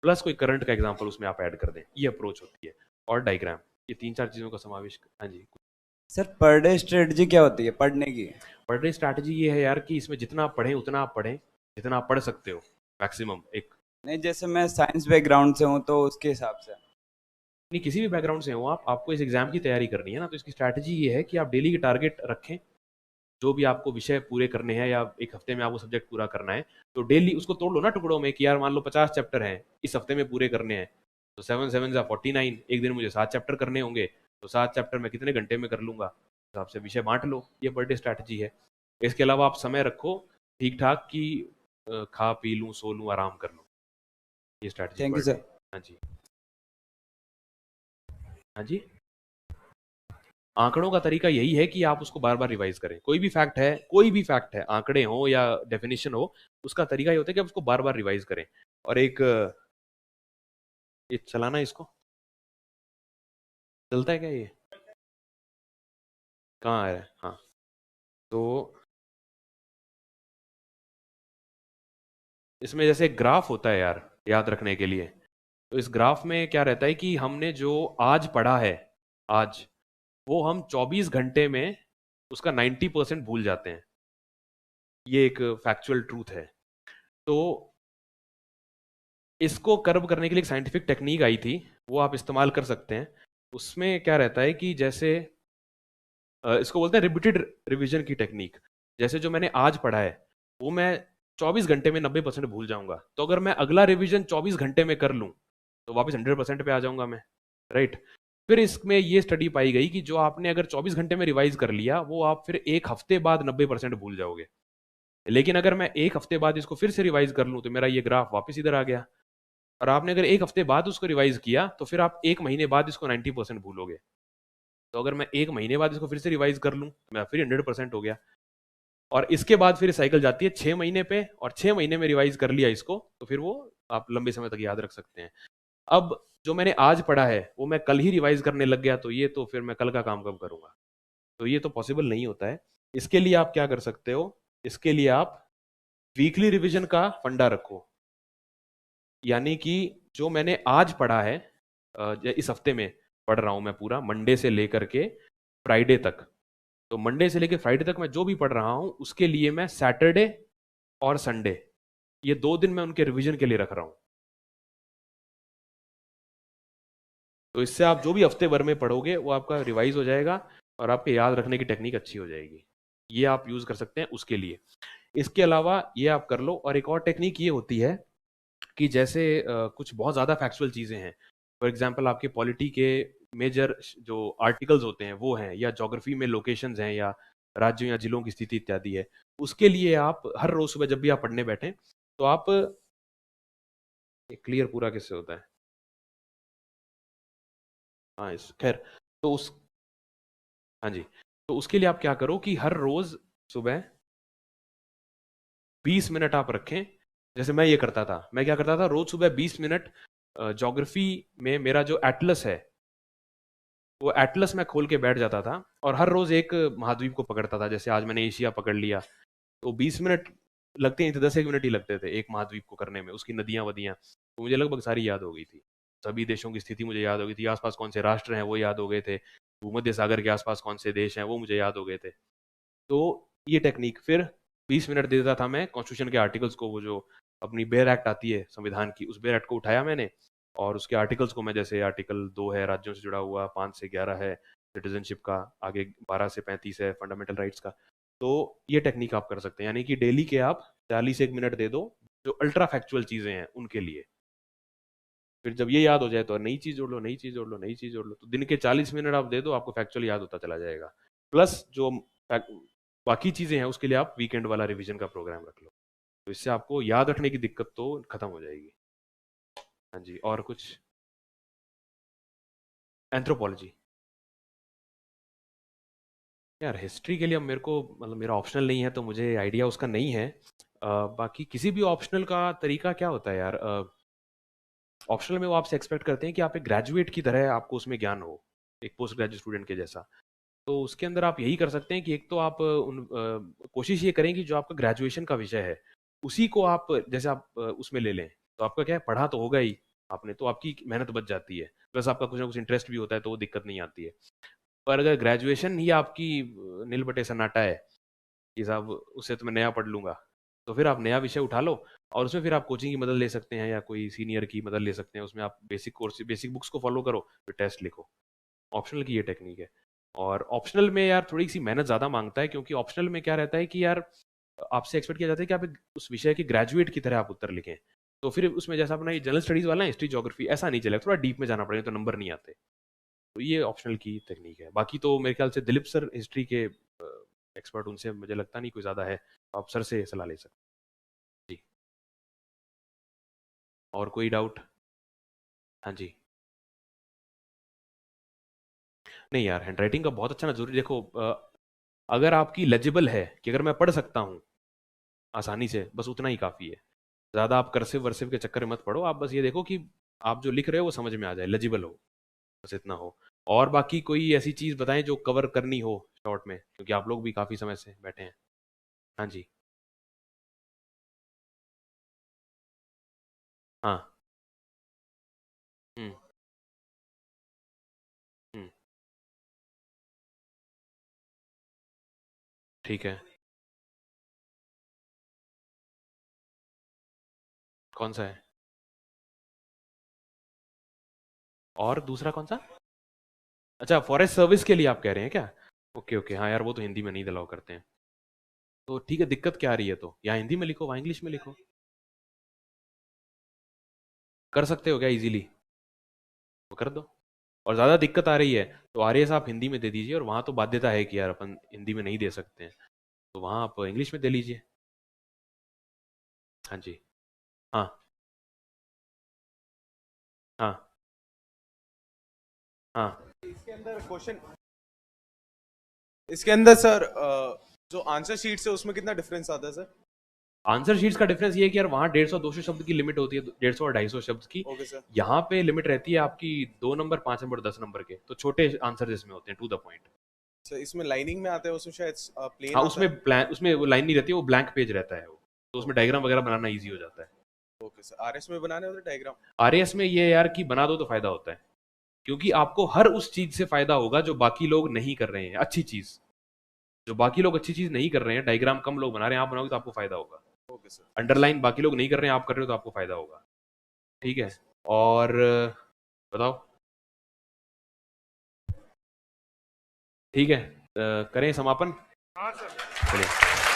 Speaker 2: प्लस कोई करंट का एग्जांपल उसमें आप ऐड कर दें, ये अप्रोच होती है। और डायग्राम, ये 3-4 चीजों का समावेश। हाँ जी।
Speaker 1: सर पर डे स्ट्रेटजी क्या होती है पढ़ने की?
Speaker 2: पर डे स्ट्रैटेजी ये है यार कि इसमें जितना आप पढ़ें उतना आप पढ़ें, जितना आप पढ़ सकते हो मैक्सिमम एक।
Speaker 1: नहीं, जैसे मैं साइंस बैकग्राउंड से हूँ तो उसके हिसाब से।
Speaker 2: नहीं, किसी भी बैकग्राउंड से हो आप, आपको इस एग्जाम की तैयारी करनी है ना, तो इसकी स्ट्रैटेजी ये है कि आप डेली के टारगेट रखें, जो भी आपको विषय पूरे करने हैं या एक हफ्ते में आपको सब्जेक्ट पूरा करना है, तो डेली उसको तोड़ लो ना टुकड़ों में कि यार मान लो 50 चैप्टर हैं इस हफ्ते में पूरे करने हैं, तो 7 7 49, एक दिन मुझे 7 चैप्टर करने होंगे, तो 7 चैप्टर मैं कितने घंटे में कर लूंगा, हिसाब से विषय बांट लो। ये पर डे स्ट्रैटेजी है। इसके अलावा आप समय रखो ठीक ठाक कि खा पी लूँ सो लूँ आराम कर लूँ, ये strategy
Speaker 1: thank you
Speaker 2: per day.
Speaker 1: Sir.
Speaker 2: हाँ जी। हाँ जी। आंकड़ों का तरीका यही है कि आप उसको बार बार रिवाइज करें। कोई भी फैक्ट है, कोई भी फैक्ट है, आंकड़े हो या डेफिनेशन हो, उसका तरीका ये होता है कि आप उसको बार बार रिवाइज करें। और एक ये चलाना है इसको, चलता है क्या ये, कहाँ आ रहा है, हाँ। तो इसमें जैसे ग्राफ होता है यार, याद रखने के लिए, तो इस ग्राफ में क्या रहता है कि हमने जो आज पढ़ा है, आज, वो हम 24 घंटे में उसका 90% भूल जाते हैं। ये एक फैक्चुअल ट्रूथ है। तो इसको कर्व करने के लिए एक साइंटिफिक टेक्निक आई थी, वो आप इस्तेमाल कर सकते हैं। उसमें क्या रहता है कि जैसे इसको बोलते हैं रिपीटेड रिवीजन की टेक्निक। जैसे जो मैंने आज पढ़ा है वो मैं 24 घंटे में 90% भूल जाऊंगा, तो अगर मैं अगला रिवीजन 24 घंटे में कर लूँ तो वापस 100% पे आ जाऊंगा मैं, राइट। फिर इसमें ये स्टडी पाई गई कि जो आपने अगर 24 घंटे में रिवाइज कर लिया वो आप फिर एक हफ्ते बाद 90% भूल जाओगे। लेकिन अगर मैं एक हफ्ते बाद इसको फिर से रिवाइज कर लूँ तो मेरा ये ग्राफ वापस इधर आ गया। और आपने अगर एक हफ्ते बाद उसको रिवाइज किया तो फिर आप एक महीने बाद इसको 90% भूलोगे। तो अगर मैं एक महीने बाद इसको फिर से रिवाइज कर लूँ तो मेरा फिर 100% हो गया। और इसके बाद फिर साइकिल जाती है 6 महीने पे, और 6 महीने में रिवाइज कर लिया इसको तो फिर वो आप लंबे समय तक याद रख सकते हैं। अब जो मैंने आज पढ़ा है वो मैं कल ही रिवाइज करने लग गया, तो ये तो फिर मैं कल का काम कब करूंगा, तो ये तो पॉसिबल नहीं होता है। इसके लिए आप क्या कर सकते हो, इसके लिए आप वीकली रिवीजन का फंडा रखो। यानी कि जो मैंने आज पढ़ा है, इस हफ्ते में पढ़ रहा हूं मैं पूरा मंडे से लेकर के फ्राइडे तक, तो मंडे से लेकर फ्राइडे तक मैं जो भी पढ़ रहा हूं उसके लिए मैं सैटरडे और संडे, ये 2 दिन मैं उनके रिवीजन के लिए रख रहा हूं। तो इससे आप जो भी हफ्ते भर में पढ़ोगे वो आपका रिवाइज हो जाएगा और आपके याद रखने की टेक्निक अच्छी हो जाएगी। ये आप यूज कर सकते हैं उसके लिए। इसके अलावा ये आप कर लो, और एक और टेक्निक ये होती है कि जैसे कुछ बहुत ज़्यादा फैक्चुअल चीज़ें हैं, फॉर एग्जांपल आपके पॉलिटी के मेजर जो आर्टिकल्स होते हैं वो हैं, या ज्योग्राफी में लोकेशंस हैं, या राज्यों या जिलों की स्थिति इत्यादि है, उसके लिए आप हर रोज सुबह जब भी आप पढ़ने बैठें तो आप, क्लियर पूरा किससे होता है, हाँ इस खैर, तो उस, हाँ जी, तो उसके लिए आप क्या करो कि हर रोज सुबह 20 मिनट आप रखें। जैसे मैं ये करता था, मैं क्या करता था, रोज सुबह 20 मिनट ज्योग्राफी में मेरा जो एटलस है वो एटलस में खोल के बैठ जाता था और हर रोज एक महाद्वीप को पकड़ता था। जैसे आज मैंने एशिया पकड़ लिया, तो 20 मिनट लगते नहीं थे, 10 एक मिनट ही लगते थे एक महाद्वीप को करने में, उसकी नदियां वदियां तो मुझे लगभग सारी याद हो गई थी। सभी देशों की स्थिति मुझे याद हो गई थी, आसपास कौन से राष्ट्र हैं वो याद हो गए थे, भूमध्य सागर के आसपास कौन से देश हैं वो मुझे याद हो गए थे। तो ये टेक्निक फिर 20 मिनट दे देता था मैं कॉन्स्टिट्यूशन के आर्टिकल्स को, वो जो अपनी बेयर एक्ट आती है संविधान की, उस बेयर एक्ट को उठाया मैंने और उसके आर्टिकल्स को मैं, जैसे आर्टिकल 2 है राज्यों से जुड़ा हुआ, 5 से 11 है सिटीजनशिप का, आगे 12 से 35 है फंडामेंटल राइट्स का। तो ये टेक्निक आप कर सकते हैं, यानी कि डेली के आप 40 1 मिनट दे दो जो अल्ट्रा फैक्चुअल चीजें हैं उनके लिए। फिर जब ये याद हो जाए तो नई चीज जोड़ लो, नई चीज जोड़ लो, नई चीज जोड़ लो, तो दिन के 40 मिनट आप दे दो, आपको फैक्चुअल याद होता चला जाएगा। प्लस जो बाकी चीजें हैं उसके लिए आप वीकेंड वाला रिवीजन का प्रोग्राम रख लो, तो इससे आपको याद रखने की दिक्कत तो खत्म हो जाएगी। हाँ जी, और कुछ? एंथ्रोपोलॉजी, यार हिस्ट्री के लिए अब मेरे को, मतलब मेरा ऑप्शनल नहीं है तो मुझे आइडिया उसका नहीं है। बाकी किसी भी ऑप्शनल का तरीका क्या होता है यार, ऑप्शनल में वो आपसे एक्सपेक्ट करते हैं कि आप एक ग्रेजुएट की तरह आपको उसमें ज्ञान हो, एक पोस्ट ग्रेजुएट स्टूडेंट के जैसा। तो उसके अंदर आप यही कर सकते हैं कि एक तो आप कोशिश ये करें कि जो आपका ग्रेजुएशन का विषय है उसी को आप, जैसे आप उसमें ले लें, तो आपका क्या है, पढ़ा तो होगा ही आपने, तो आपकी मेहनत बच जाती है, प्लस आपका कुछ ना कुछ इंटरेस्ट भी होता है तो वो दिक्कत नहीं आती है। पर अगर ग्रेजुएशन ही आपकी नील बटे सन्नाटा है कि साहब उससे तो मैं नया पढ़ लूंगा, तो फिर आप नया विषय उठा लो और उसमें फिर आप कोचिंग की मदद ले सकते हैं या कोई सीनियर की मदद ले सकते हैं, उसमें आप बेसिक कोर्स, बेसिक बुक्स को फॉलो करो, फिर टेस्ट लिखो। ऑप्शनल की ये टेक्निक है। और ऑप्शनल में यार थोड़ी सी मेहनत ज़्यादा मांगता है, क्योंकि ऑप्शनल में क्या रहता है कि यार आपसे एक्सपेक्ट किया जाता है कि आप उस विषय के ग्रेजुएट की तरह आप उत्तर लिखें। तो फिर उसमें जैसा अपना ये जनरल स्टडीज़ वाला है, हिस्ट्री ज्योग्राफी, ऐसा नहीं चलेगा, थोड़ा डीप में जाना पड़ेगा तो नंबर नहीं आते। तो ये ऑप्शनल की टेक्निक है। बाकी तो मेरे ख्याल से दिलीप सर हिस्ट्री के एक्सपर्ट, उनसे मुझे लगता नहीं कोई ज़्यादा है, आप सर से सलाह ले सकते हैं। जी, और कोई डाउट? हाँ जी। नहीं यार, हैंड राइटिंग का बहुत अच्छा ना, जरूरी देखो, अगर आपकी लेजिबल है कि अगर मैं पढ़ सकता हूँ आसानी से, बस उतना ही काफ़ी है। ज़्यादा आप कर्सिव वर्सिव के चक्कर में मत पड़ो, आप बस ये देखो कि आप जो लिख रहे हो वो समझ में आ जाए, लेजिबल हो, बस इतना हो। और बाकी कोई ऐसी चीज़ बताएं जो कवर करनी हो शॉर्ट में, क्योंकि आप लोग भी काफ़ी समय से बैठे हैं। हाँ जी। हाँ। हम्म। हम्म। ठीक है। कौन सा है? और दूसरा कौन सा? अच्छा, फॉरेस्ट सर्विस के लिए आप कह रहे हैं क्या? ओके ओके, हाँ यार वो तो हिंदी में नहीं अलाउ करते हैं। तो ठीक है, दिक्कत क्या आ रही है, तो या हिंदी में लिखो या इंग्लिश में लिखो, कर सकते हो क्या इजीली? तो कर दो। और ज़्यादा दिक्कत आ रही है तो आरएएस आप हिंदी में दे दीजिए, और वहाँ तो बाध्यता है कि यार अपन हिंदी में नहीं दे सकते हैं, तो वहाँ आप इंग्लिश में दे लीजिए। हाँ जी। हाँ। हाँ। हाँ।
Speaker 3: इसके अंदर क्वेश्चन, इसके अंदर सर जो आंसर शीट्स है उसमें कितना डिफरेंस आता है सर?
Speaker 2: आंसर शीट्स का डिफरेंस ये है कि यार वहाँ 150 200 शब्द की लिमिट होती है, 150 और 250 शब्द की।
Speaker 3: Okay sir.
Speaker 2: यहाँ पे लिमिट रहती है आपकी 2 नंबर, 5 नंबर, 10 नंबर के, तो छोटे आंसर जिसमें होते हैं टू द पॉइंट।
Speaker 3: सर इसमें लाइनिंग में आता है, उसमें शायद प्लेन
Speaker 2: हाँ,
Speaker 3: आता
Speaker 2: उसमें
Speaker 3: है।
Speaker 2: उसमें वो लाइन नहीं रहती है, वो ब्लैंक पेज रहता है वो, तो उसमें डायग्राम वगैरह बनाना ईजी हो जाता है।
Speaker 3: ओके सर, आरएस में बनाने होते डायग्राम।
Speaker 2: आरएएस में ये यार कि बना दो तो फायदा होता है, क्योंकि आपको हर उस चीज से फायदा होगा जो बाकी लोग नहीं कर रहे हैं, अच्छी चीज, जो बाकी लोग अच्छी चीज नहीं कर रहे हैं, डायग्राम कम लोग बना रहे हैं, आप बनाओगे तो आपको फायदा होगा।
Speaker 3: Okay sir.
Speaker 2: अंडरलाइन बाकी लोग नहीं कर रहे हैं, आप कर रहे हो तो आपको फायदा होगा। ठीक है। और बताओ। ठीक है, करें समापन?
Speaker 3: हाँ सर।
Speaker 2: चलिए।